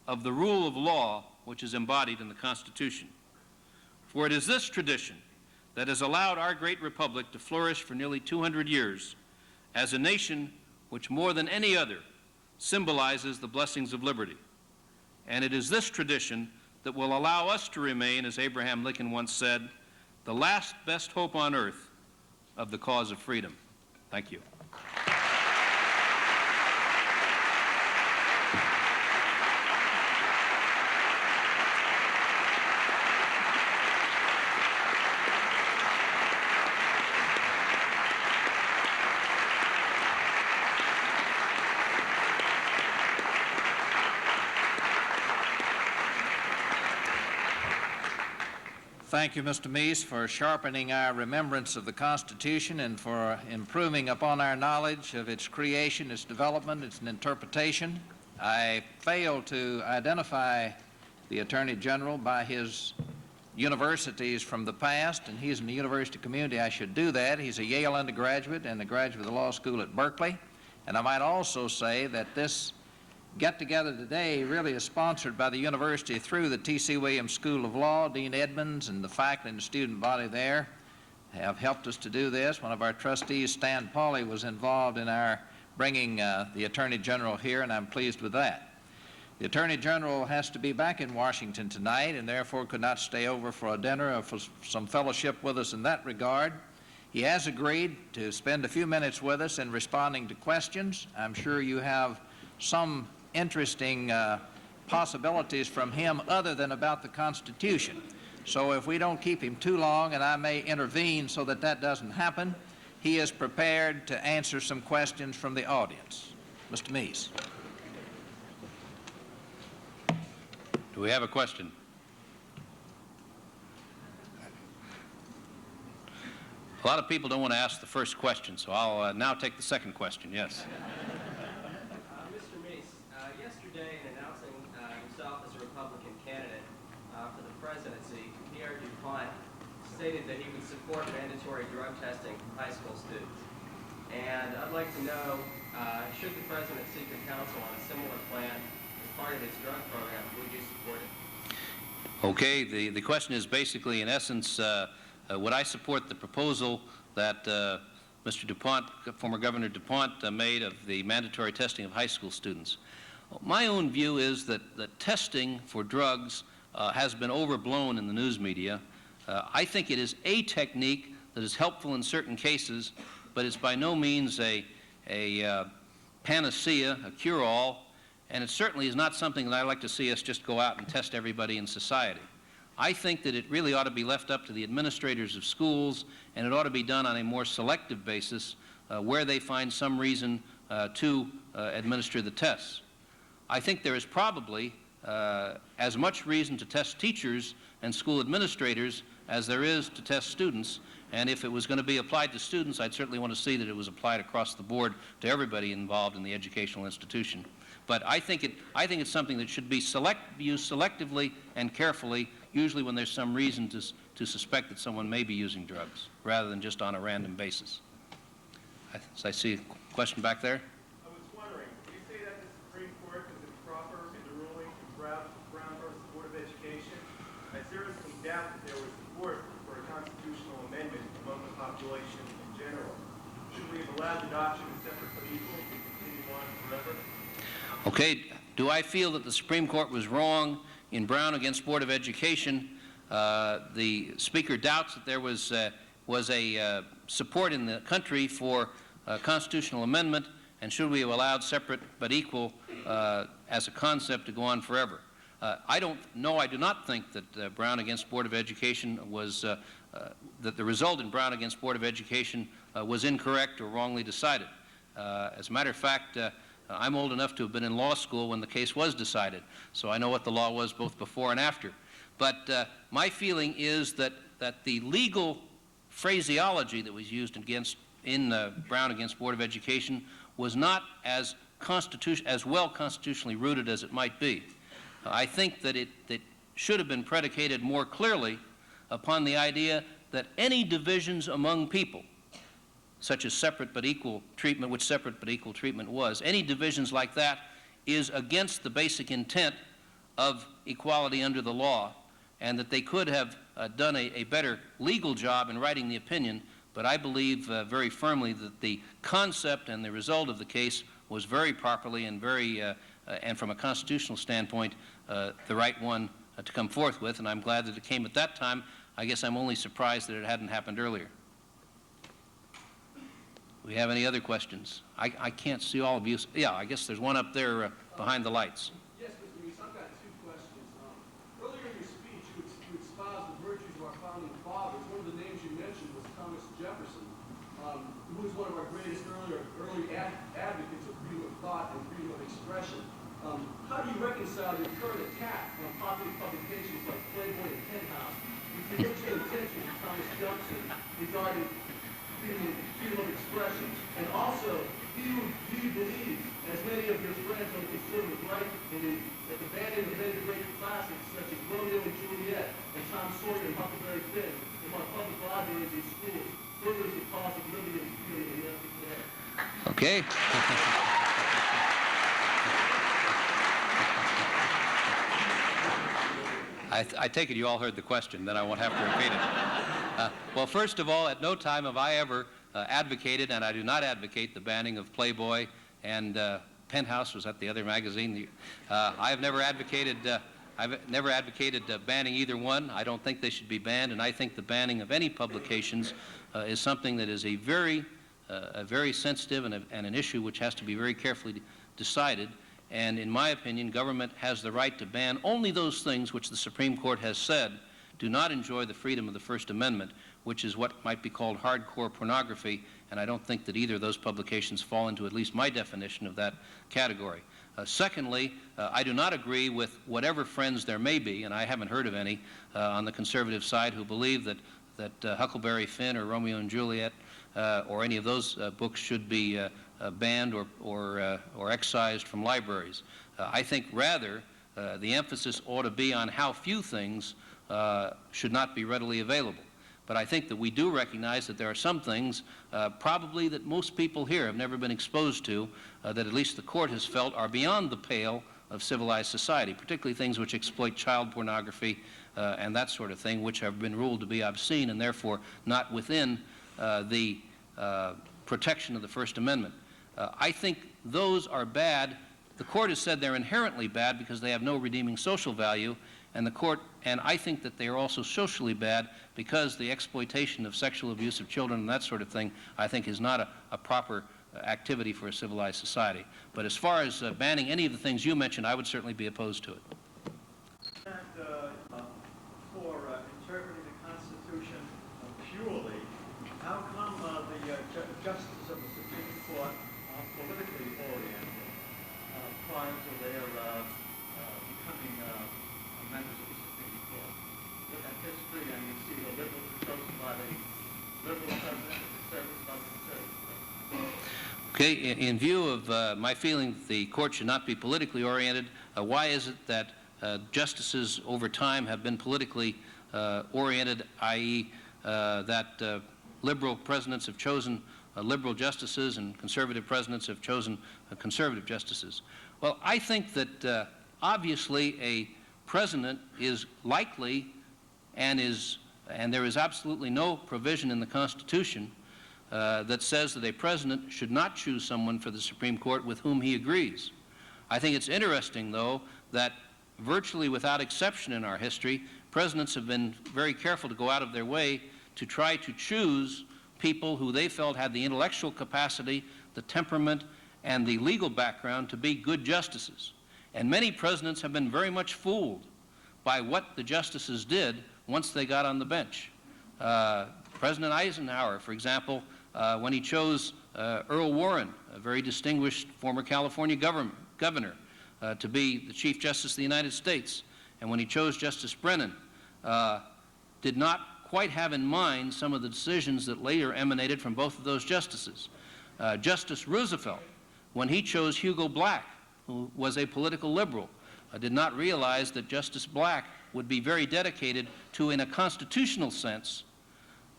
Speaker 2: of the rule of law which is embodied in the Constitution. For it is this tradition that has allowed our great republic to flourish for nearly 200 years as a nation which more than any other symbolizes the blessings of liberty. And it is this tradition that will allow us to remain, as Abraham Lincoln once said, the last best hope on earth of the cause of freedom. Thank you.
Speaker 1: Thank you, Mr. Meese, for sharpening our remembrance of the Constitution and for improving upon our knowledge of its creation, its development, its interpretation. I failed to identify the Attorney General by his universities from the past, and he's in the university community. I should do that. He's a Yale undergraduate and a graduate of the law school at Berkeley. And I might also say that this get-together today really is sponsored by the university through the T.C. Williams School of Law. Dean Edmonds and the faculty and the student body there have helped us to do this. One of our trustees, Stan Pauley, was involved in our bringing the Attorney General here, and I'm pleased with that. The Attorney General has to be back in Washington tonight and therefore could not stay over for a dinner or for some fellowship with us in that regard. He has agreed to spend a few minutes with us in responding to questions. I'm sure you have some interesting possibilities from him other than about the Constitution. So if we don't keep him too long, and I may intervene so that that doesn't happen, he is prepared to answer some questions from the audience. Mr. Meese.
Speaker 2: Do we have a question? A lot of people don't want to ask the first question, so I'll now take the second question. Yes.
Speaker 3: Mr. Meese, yesterday in announcing himself as a Republican candidate for the presidency, Pierre DuPont stated that he would support mandatory drug testing for high school students. And I'd like to know, should the president seek a counsel on a similar plan as part of his drug program, would you support it?
Speaker 2: Okay, the question is basically, in essence, would I support the proposal that Mr. DuPont, former Governor DuPont, made of the mandatory testing of high school students? My own view is that testing for drugs has been overblown in the news media. I think it is a technique that is helpful in certain cases, but it's by no means a panacea, a cure-all, and it certainly is not something that I like to see us just go out and test everybody in society. I think that it really ought to be left up to the administrators of schools, and it ought to be done on a more selective basis where they find some reason to administer the tests. I think there is probably as much reason to test teachers and school administrators as there is to test students, and if it was going to be applied to students, I'd certainly want to see that it was applied across the board to everybody involved in the educational institution. But I think it's something that should be used selectively and carefully, usually when there's some reason to suspect that someone may be using drugs, rather than just on a random basis. I see a question back there.
Speaker 4: I was wondering, do you say that the Supreme Court was improper in the ruling in Brown versus Board of Education? I seriously doubt that there was support for a constitutional amendment among the population in general. Should we have allowed the doctrine of separate but equal to continue on forever?
Speaker 2: Okay, do I feel that the Supreme Court was wrong in Brown against Board of Education? The Speaker doubts that there was a support in the country for a constitutional amendment, and should we have allowed separate but equal as a concept to go on forever? I do not think that Brown against Board of Education was, that the result in Brown against Board of Education was incorrect or wrongly decided. As a matter of fact, I'm old enough to have been in law school when the case was decided, so I know what the law was both before and after. But my feeling is that the legal phraseology that was used in Brown against Board of Education was not as as well constitutionally rooted as it might be. I think that it should have been predicated more clearly upon the idea that any divisions among people, such as separate but equal treatment, which separate but equal treatment was, any divisions like that is against the basic intent of equality under the law, and that they could have done a better legal job in writing the opinion. But I believe very firmly that the concept and the result of the case was very properly and and from a constitutional standpoint, the right one to come forth with, and I'm glad that it came at that time. I guess I'm only surprised that it hadn't happened earlier. Do we have any other questions? I can't see all of you. Yeah, I guess there's one up there behind the lights.
Speaker 5: Yes, Mr. Meese, I've got two questions. Earlier in your speech, you espoused the virtues of our founding fathers. One of the names you mentioned was Thomas Jefferson, who was one of our greatest early advocates of freedom of thought and freedom of expression. How do you reconcile your current attack on popular publications like Playboy and Penthouse with the original intentions of Thomas Jefferson regarding freedom of expression? And also, do you believe, as many of your friends on the conservative right, that the banning of many great classics such as Romeo and Juliet and Tom Sawyer and Huckleberry Finn from our public libraries and schools furthers the cause of liberty and freedom in America today?
Speaker 2: Okay. I take it you all heard the question, then I won't have to repeat it. Well, first of all, at no time have I ever advocated, and I do not advocate, the banning of Playboy and Penthouse. Was that the other magazine? I have never advocated banning either one. I don't think they should be banned, and I think the banning of any publications is something that is a very sensitive and an issue which has to be very carefully decided. And in my opinion, government has the right to ban only those things which the Supreme Court has said do not enjoy the freedom of the First Amendment, which is what might be called hardcore pornography, and I don't think that either of those publications fall into at least my definition of that category. Secondly, I do not agree with whatever friends there may be, and I haven't heard of any on the conservative side, who believe that Huckleberry Finn or Romeo and Juliet or any of those books should be banned or excised from libraries. I think rather the emphasis ought to be on how few things should not be readily available. But I think that we do recognize that there are some things probably that most people here have never been exposed to, that at least the court has felt are beyond the pale of civilized society, particularly things which exploit child pornography and that sort of thing, which have been ruled to be obscene and therefore not within the protection of the First Amendment. I think those are bad. The court has said they're inherently bad because they have no redeeming social value, and I think that they are also socially bad because the exploitation of sexual abuse of children and that sort of thing, I think, is not a proper activity for a civilized society. But as far as banning any of the things you mentioned, I would certainly be opposed to it.
Speaker 6: For interpreting the Constitution purely, how come the justices of the Supreme Court are politically oriented prior to their becoming members of the Supreme Court? Look at history and you see the liberals are chosen by the liberal president, the conservatives by the conservative president.
Speaker 2: Okay, in view of my feeling that the court should not be politically oriented, why is it that justices over time have been politically oriented, i.e. that liberal presidents have chosen liberal justices and conservative presidents have chosen conservative justices? Well, I think that obviously a president is likely and there is absolutely no provision in the Constitution that says that a president should not choose someone for the Supreme Court with whom he agrees. I think it's interesting, though, that virtually without exception in our history, presidents have been very careful to go out of their way to try to choose people who they felt had the intellectual capacity, the temperament, and the legal background to be good justices. And many presidents have been very much fooled by what the justices did once they got on the bench. President Eisenhower, for example, when he chose Earl Warren, a very distinguished former California governor, to be the Chief Justice of the United States, and when he chose Justice Brennan, did not quite have in mind some of the decisions that later emanated from both of those justices. Justice Roosevelt when he chose Hugo Black, who was a political liberal, did not realize that Justice Black would be very dedicated to, in a constitutional sense,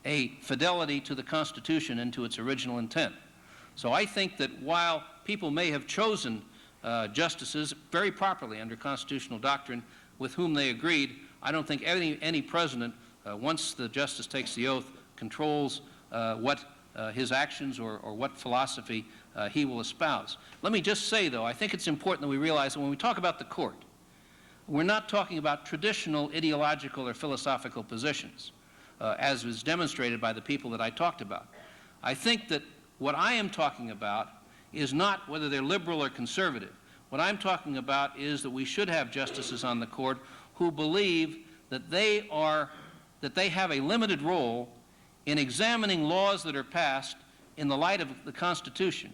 Speaker 2: a fidelity to the Constitution and to its original intent. So I think that while people may have chosen justices very properly under constitutional doctrine with whom they agreed, I don't think any president, once the justice takes the oath, controls what his actions or what philosophy he will espouse. Let me just say, though, I think it's important that we realize that when we talk about the court, we're not talking about traditional ideological or philosophical positions, as was demonstrated by the people that I talked about. I think that what I am talking about is not whether they're liberal or conservative. What I'm talking about is that we should have justices on the court who believe that they have a limited role in examining laws that are passed in the light of the Constitution,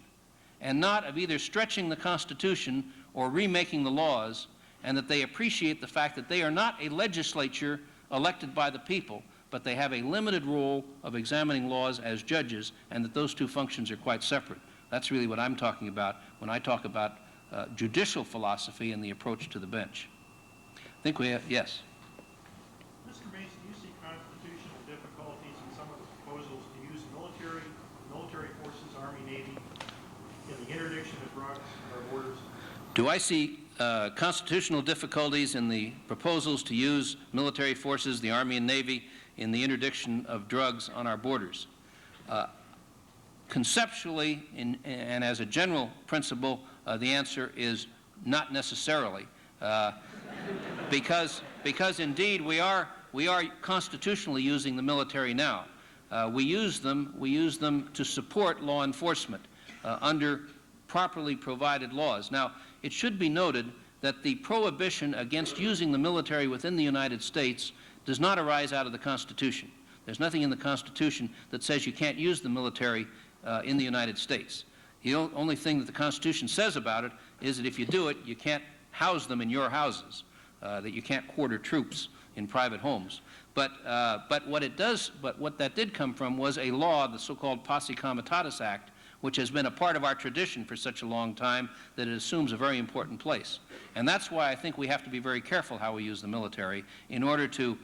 Speaker 2: and not of either stretching the Constitution or remaking the laws, and that they appreciate the fact that they are not a legislature elected by the people, but they have a limited role of examining laws as judges, and that those two functions are quite separate. That's really what I'm talking about when I talk about judicial philosophy and the approach to the bench. I think we have, yes.
Speaker 7: Mr. Meese, do you see constitutional difficulties in some of the proposals to use military forces, Army, Navy, in the interdiction of drugs at our borders?
Speaker 2: Do I see constitutional difficulties in the proposals to use military forces, the Army and Navy, in the interdiction of drugs on our borders? Conceptually and as a general principle, the answer is not necessarily, because indeed we are constitutionally using the military now. We use them to support law enforcement under properly provided laws. Now, it should be noted that the prohibition against using the military within the United States does not arise out of the Constitution. There's nothing in the Constitution that says you can't use the military in the United States. The only thing that the Constitution says about it is that if you do it, you can't house them in your houses, that you can't quarter troops in private homes. But what that did come from was a law, the so-called Posse Comitatus Act, which has been a part of our tradition for such a long time that it assumes a very important place. And that's why I think we have to be very careful how we use the military in order to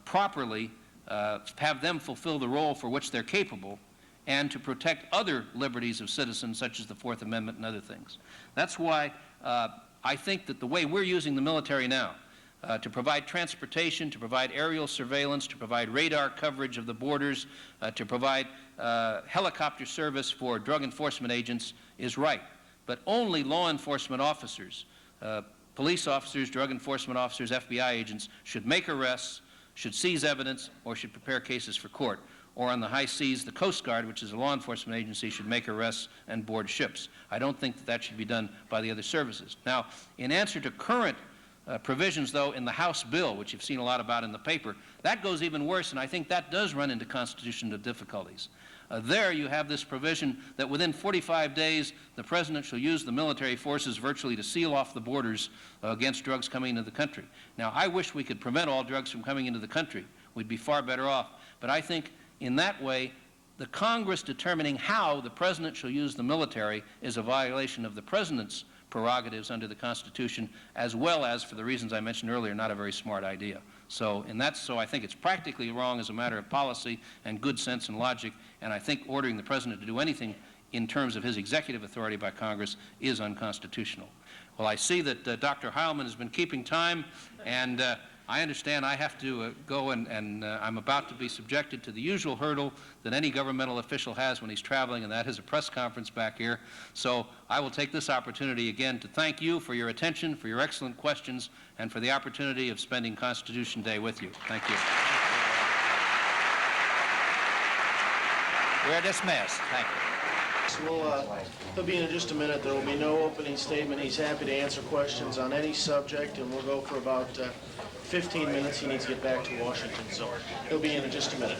Speaker 2: properly have them fulfill the role for which they're capable, and to protect other liberties of citizens, such as the Fourth Amendment and other things. That's why I think that the way we're using the military now, to provide transportation, to provide aerial surveillance, to provide radar coverage of the borders, to provide helicopter service for drug enforcement agents is right. But only law enforcement officers, police officers, drug enforcement officers, FBI agents should make arrests, should seize evidence, or should prepare cases for court. Or on the high seas, the Coast Guard, which is a law enforcement agency, should make arrests and board ships. I don't think that should be done by the other services. Now, in answer to current provisions, though, in the House bill, which you've seen a lot about in the paper, that goes even worse, and I think that does run into constitutional difficulties. There you have this provision that within 45 days, the President shall use the military forces virtually to seal off the borders against drugs coming into the country. Now, I wish we could prevent all drugs from coming into the country. We'd be far better off. But I think in that way, the Congress determining how the President shall use the military is a violation of the President's prerogatives under the Constitution, as well as, for the reasons I mentioned earlier, not a very smart idea. So I think it's practically wrong as a matter of policy and good sense and logic, and I think ordering the President to do anything in terms of his executive authority by Congress is unconstitutional. Well, I see that Dr. Heilman has been keeping time, and I understand I have to go, and I'm about to be subjected to the usual hurdle that any governmental official has when he's traveling, and that is a press conference back here. So I will take this opportunity again to thank you for your attention, for your excellent questions, and for the opportunity of spending Constitution Day with you. Thank you.
Speaker 1: We're dismissed. Thank you.
Speaker 8: He'll be in just a minute. There will be no opening statement. He's happy to answer questions on any subject, and we'll go for about 15 minutes. He needs to get back to Washington, so he'll be in just a minute.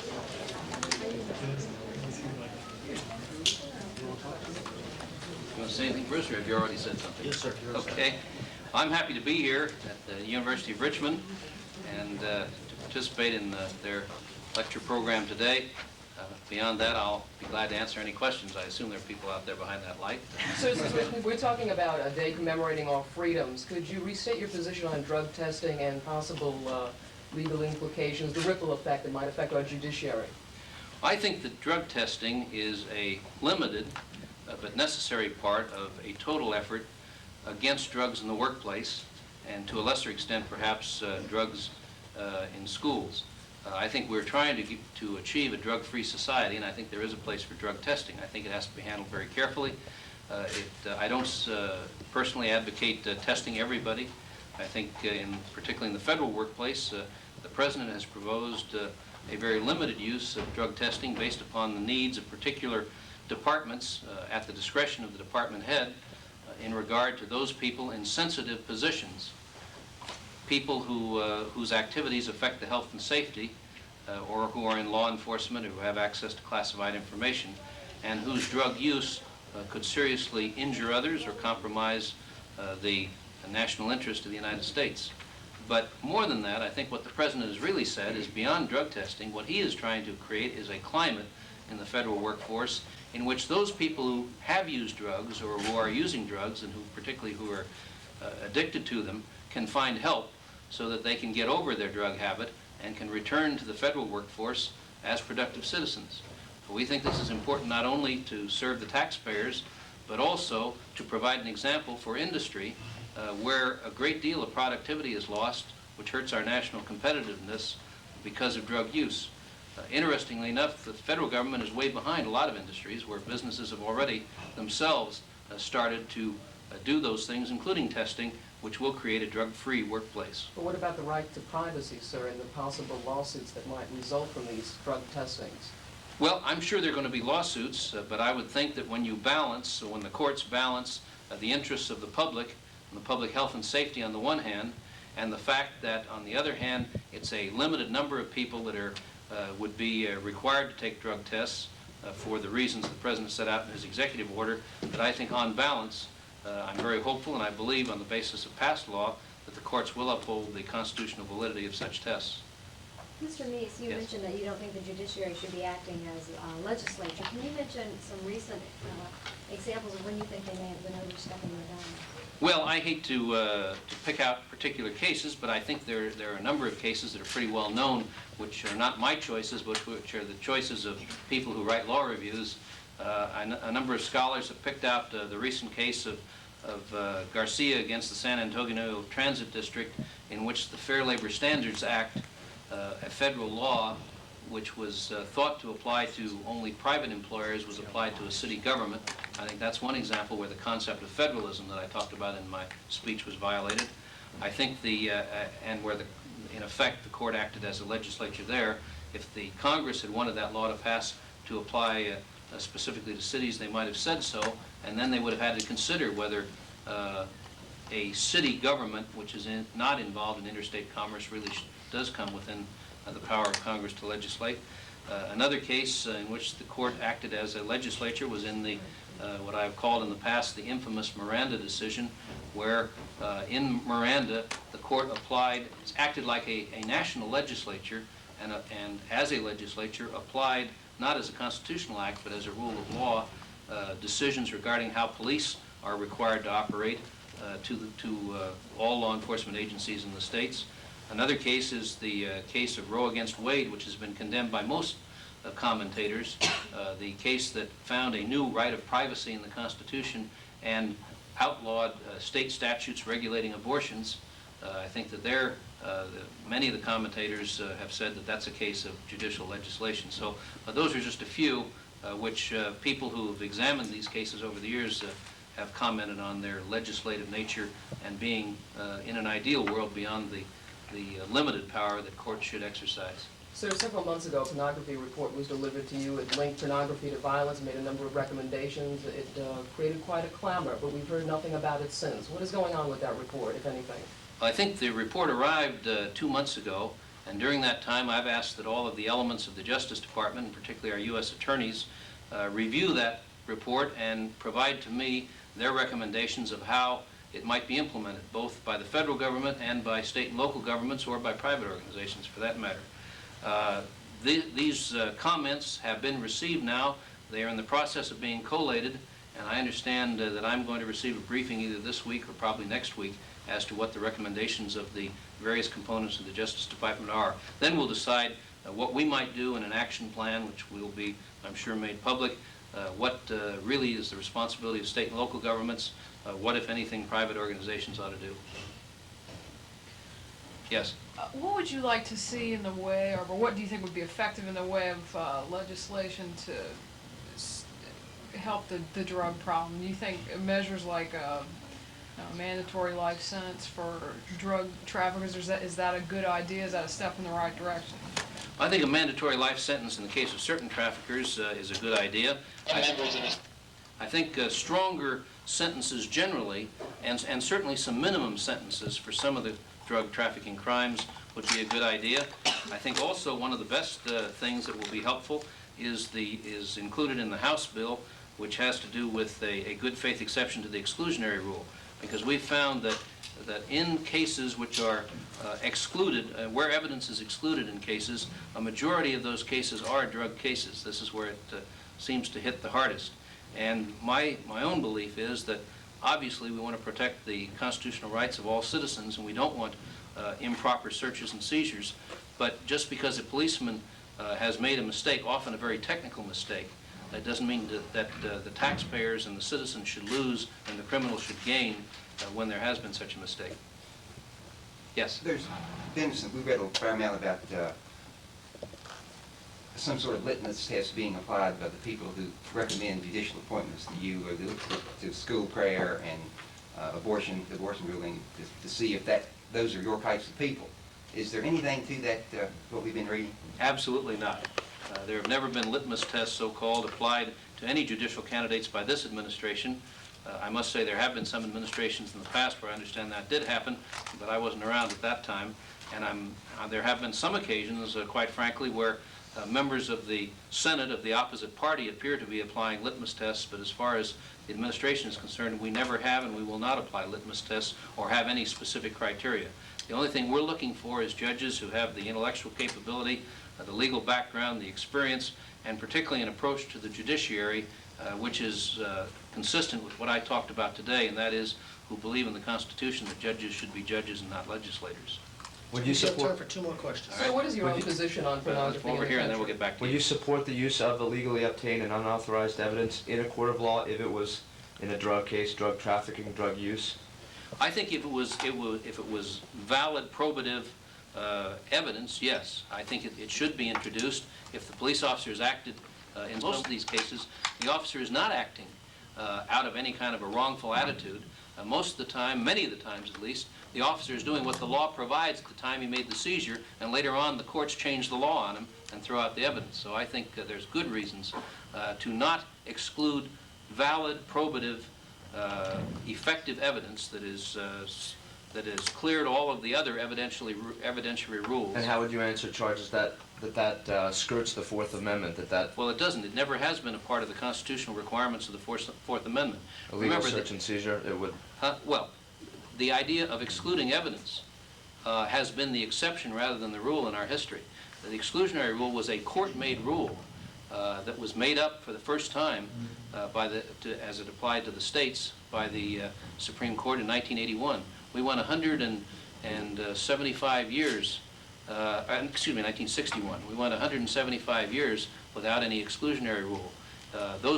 Speaker 2: You want to say anything, Bruce, or have you already said something?
Speaker 8: Yes, sir.
Speaker 2: Okay. I'm happy to be here at the University of Richmond and to participate in their lecture program today. Beyond that, I'll be glad to answer any questions. I assume there are people out there behind that light.
Speaker 9: So we're talking about a day commemorating our freedoms. Could you restate your position on drug testing and possible legal implications, the ripple effect that might affect our judiciary?
Speaker 2: I think that drug testing is a limited but necessary part of a total effort against drugs in the workplace, and to a lesser extent perhaps drugs in schools. I think we're trying to achieve a drug-free society, and I think there is a place for drug testing. I think it has to be handled very carefully. I don't personally advocate testing everybody. I think, particularly in the federal workplace, the President has proposed a very limited use of drug testing based upon the needs of particular departments at the discretion of the department head in regard to those people in sensitive positions, people whose activities affect the health and safety, or who are in law enforcement or who have access to classified information, and whose drug use could seriously injure others or compromise the national interest of the United States. But more than that, I think what the President has really said is beyond drug testing, what he is trying to create is a climate in the federal workforce in which those people who have used drugs or who are using drugs, and particularly who are addicted to them, can find help so that they can get over their drug habit and can return to the federal workforce as productive citizens. We think this is important not only to serve the taxpayers, but also to provide an example for industry where a great deal of productivity is lost, which hurts our national competitiveness because of drug use. Interestingly enough, the federal government is way behind a lot of industries where businesses have already themselves started to do those things, including testing, which will create a drug-free workplace.
Speaker 9: But what about the right to privacy, sir, and the possible lawsuits that might result from these drug testings?
Speaker 2: Well, I'm sure there are going to be lawsuits, but I would think that when you balance, when the courts balance the interests of the public and the public health and safety on the one hand, and the fact that on the other hand, it's a limited number of people that would be required to take drug tests for the reasons the President set out in his executive order, that I think on balance, I'm very hopeful, and I believe on the basis of past law, that the courts will uphold the constitutional validity of such tests.
Speaker 10: Mr. Meese, you mentioned that you don't think the judiciary should be acting as a legislature. Can you mention some recent examples of when you think they may have been overstepping their bounds?
Speaker 2: Well, I hate to pick out particular cases, but I think there are a number of cases that are pretty well known, which are not my choices, but which are the choices of people who write law reviews. A number of scholars have picked out the recent case of Garcia against the San Antonio Transit District, in which the Fair Labor Standards Act, a federal law which was thought to apply to only private employers, was applied to a city government. I think that's one example where the concept of federalism that I talked about in my speech was violated. I think and where in effect the court acted as a legislature there. If the Congress had wanted that law to pass to apply specifically to cities, they might have said so, and then they would have had to consider whether a city government, which is not involved in interstate commerce, really does come within the power of Congress to legislate. Another case in which the court acted as a legislature was in the what I've called in the past the infamous Miranda decision, where in Miranda the court acted like a national legislature, and as a legislature applied, not as a constitutional act, but as a rule of law, decisions regarding how police are required to operate to all law enforcement agencies in the states. Another case is the case of Roe against Wade, which has been condemned by most commentators, the case that found a new right of privacy in the Constitution and outlawed state statutes regulating abortions. I think that many of the commentators have said that that's a case of judicial legislation. So those are just a few which people who have examined these cases over the years have commented on their legislative nature and being, in an ideal world, beyond the limited power that courts should exercise.
Speaker 9: Sir, several months ago, a pornography report was delivered to you. It linked pornography to violence, made a number of recommendations. It created quite a clamor, but we've heard nothing about it since. What is going on with that report, if anything?
Speaker 2: I think the report arrived 2 months ago, and during that time I've asked that all of the elements of the Justice Department, and particularly our U.S. attorneys, review that report and provide to me their recommendations of how it might be implemented, both by the federal government and by state and local governments, or by private organizations for that matter. These comments have been received now. They are in the process of being collated, and I understand that I'm going to receive a briefing either this week or probably next week as to what the recommendations of the various components of the Justice Department are. Then we'll decide what we might do in an action plan, which will be, I'm sure, made public, what really is the responsibility of state and local governments, what, if anything, private organizations ought to do. Yes?
Speaker 11: What would you like to see in the way, or what do you think would be effective in the way of legislation to help the drug problem? Do you think measures like a mandatory life sentence for drug traffickers, is that a good idea? Is that a step in the right direction?
Speaker 2: I think a mandatory life sentence in the case of certain traffickers is a good idea. I think stronger sentences generally, and certainly some minimum sentences for some of the drug trafficking crimes would be a good idea. I think also one of the best things that will be helpful is included in the House bill, which has to do with a good faith exception to the exclusionary rule, because we've found that in cases which are excluded, where evidence is excluded in cases, a majority of those cases are drug cases. This is where it seems to hit the hardest. And my own belief is that obviously we want to protect the constitutional rights of all citizens, and we don't want improper searches and seizures. But just because a policeman has made a mistake, often a very technical mistake, that doesn't mean that the taxpayers and the citizens should lose and the criminal should gain when there has been such a mistake. Yes?
Speaker 12: There's been some, we've read a fair amount about some sort of litmus test being applied by the people who recommend judicial appointments to you, or to school prayer and abortion ruling, to see if those are your types of people. Is there anything to that, what we've been reading?
Speaker 2: Absolutely not. There have never been litmus tests, so-called, applied to any judicial candidates by this administration. I must say there have been some administrations in the past where I understand that did happen, but I wasn't around at that time. And there have been some occasions, quite frankly, where members of the Senate of the opposite party appear to be applying litmus tests, but as far as the administration is concerned, we never have and we will not apply litmus tests or have any specific criteria. The only thing we're looking for is judges who have the intellectual capability, the legal background, the experience, and particularly an approach to the judiciary which is consistent with what I talked about today, and that is who believe in the Constitution that judges should be judges and not legislators.
Speaker 8: Would you support? Time for two more questions.
Speaker 9: So what is your own position on pornography?
Speaker 2: Over here, and then we'll get back to you.
Speaker 13: Would you support the use of illegally obtained and unauthorized evidence in a court of law if it was in a drug case, drug trafficking, drug use?
Speaker 2: I think if it was valid, probative evidence, yes. I think it should be introduced. If the police officers acted in most of these cases, the officer is not acting out of any kind of a wrongful attitude. Most of the time, many of the times at least, the officer is doing what the law provides at the time he made the seizure, and later on the courts change the law on him and throw out the evidence. So I think there's good reasons to not exclude valid, probative, effective evidence that has cleared all of the other evidentiary rules.
Speaker 13: And how would you answer charges that skirts the Fourth Amendment?
Speaker 2: Well, it doesn't. It never has been a part of the constitutional requirements of the Fourth Amendment.
Speaker 13: Illegal search and seizure, it would...
Speaker 2: Well, the idea of excluding evidence has been the exception rather than the rule in our history. The exclusionary rule was a court-made rule that was made up for the first time as it applied to the states by the Supreme Court in 1981. We went 175 years, 1961. We went 175 years without any exclusionary rule.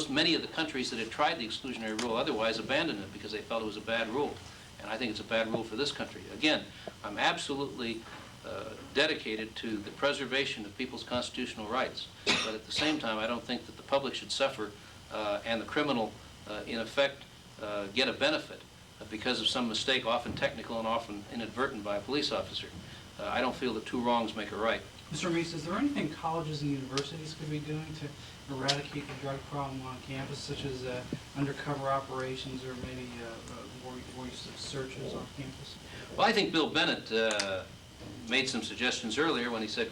Speaker 2: Many of the countries that had tried the exclusionary rule otherwise abandoned it because they felt it was a bad rule. And I think it's a bad rule for this country. Again, I'm absolutely dedicated to the preservation of people's constitutional rights. But at the same time, I don't think that the public should suffer and the criminal, in effect, get a benefit because of some mistake, often technical and often inadvertent by a police officer. I don't feel that two wrongs make a right.
Speaker 14: Mr. Meese, is there anything colleges and universities could be doing to eradicate the drug problem on campus, such as undercover operations or maybe more use of searches on campus?
Speaker 2: Well, I think Bill Bennett made some suggestions earlier when he said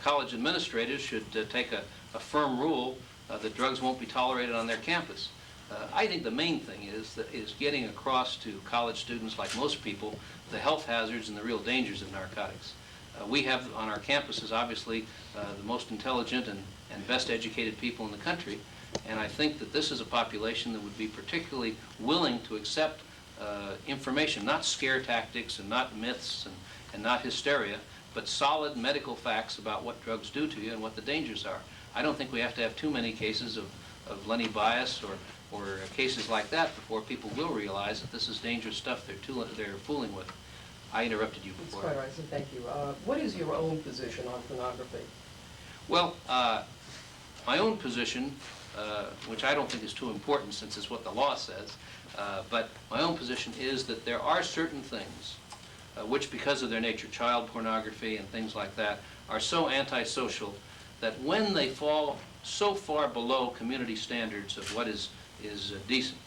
Speaker 2: college administrators should take a firm rule that drugs won't be tolerated on their campus. I think the main thing is getting across to college students, like most people, the health hazards and the real dangers of narcotics. We have on our campuses, obviously, the most intelligent and best educated people in the country, and I think that this is a population that would be particularly willing to accept information, not scare tactics and not myths and not hysteria, but solid medical facts about what drugs do to you and what the dangers are. I don't think we have to have too many cases of Lenny bias or cases like that before people will realize that this is dangerous stuff they're fooling with. I interrupted you
Speaker 9: That's
Speaker 2: before.
Speaker 9: quite all right, so thank you. What is your own position on pornography?
Speaker 2: Well, my own position, which I don't think is too important since it's what the law says, but my own position is that there are certain things which, because of their nature, child pornography and things like that, are so antisocial that when they fall so far below community standards of what is decent,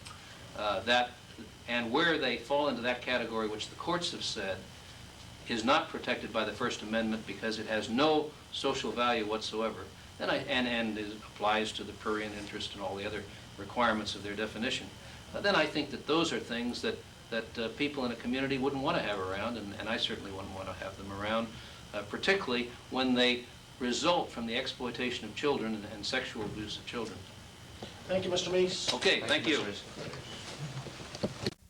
Speaker 2: and where they fall into that category which the courts have said is not protected by the First Amendment because it has no social value whatsoever, then and it applies to the prurient interest and all the other requirements of their definition, then I think that those are things that people in a community wouldn't want to have around, and I certainly wouldn't want to have them around, particularly when they result from the exploitation of children and sexual abuse of children.
Speaker 8: Thank you, Mr. Meese.
Speaker 2: Okay, thank you.
Speaker 13: Mr. Meese.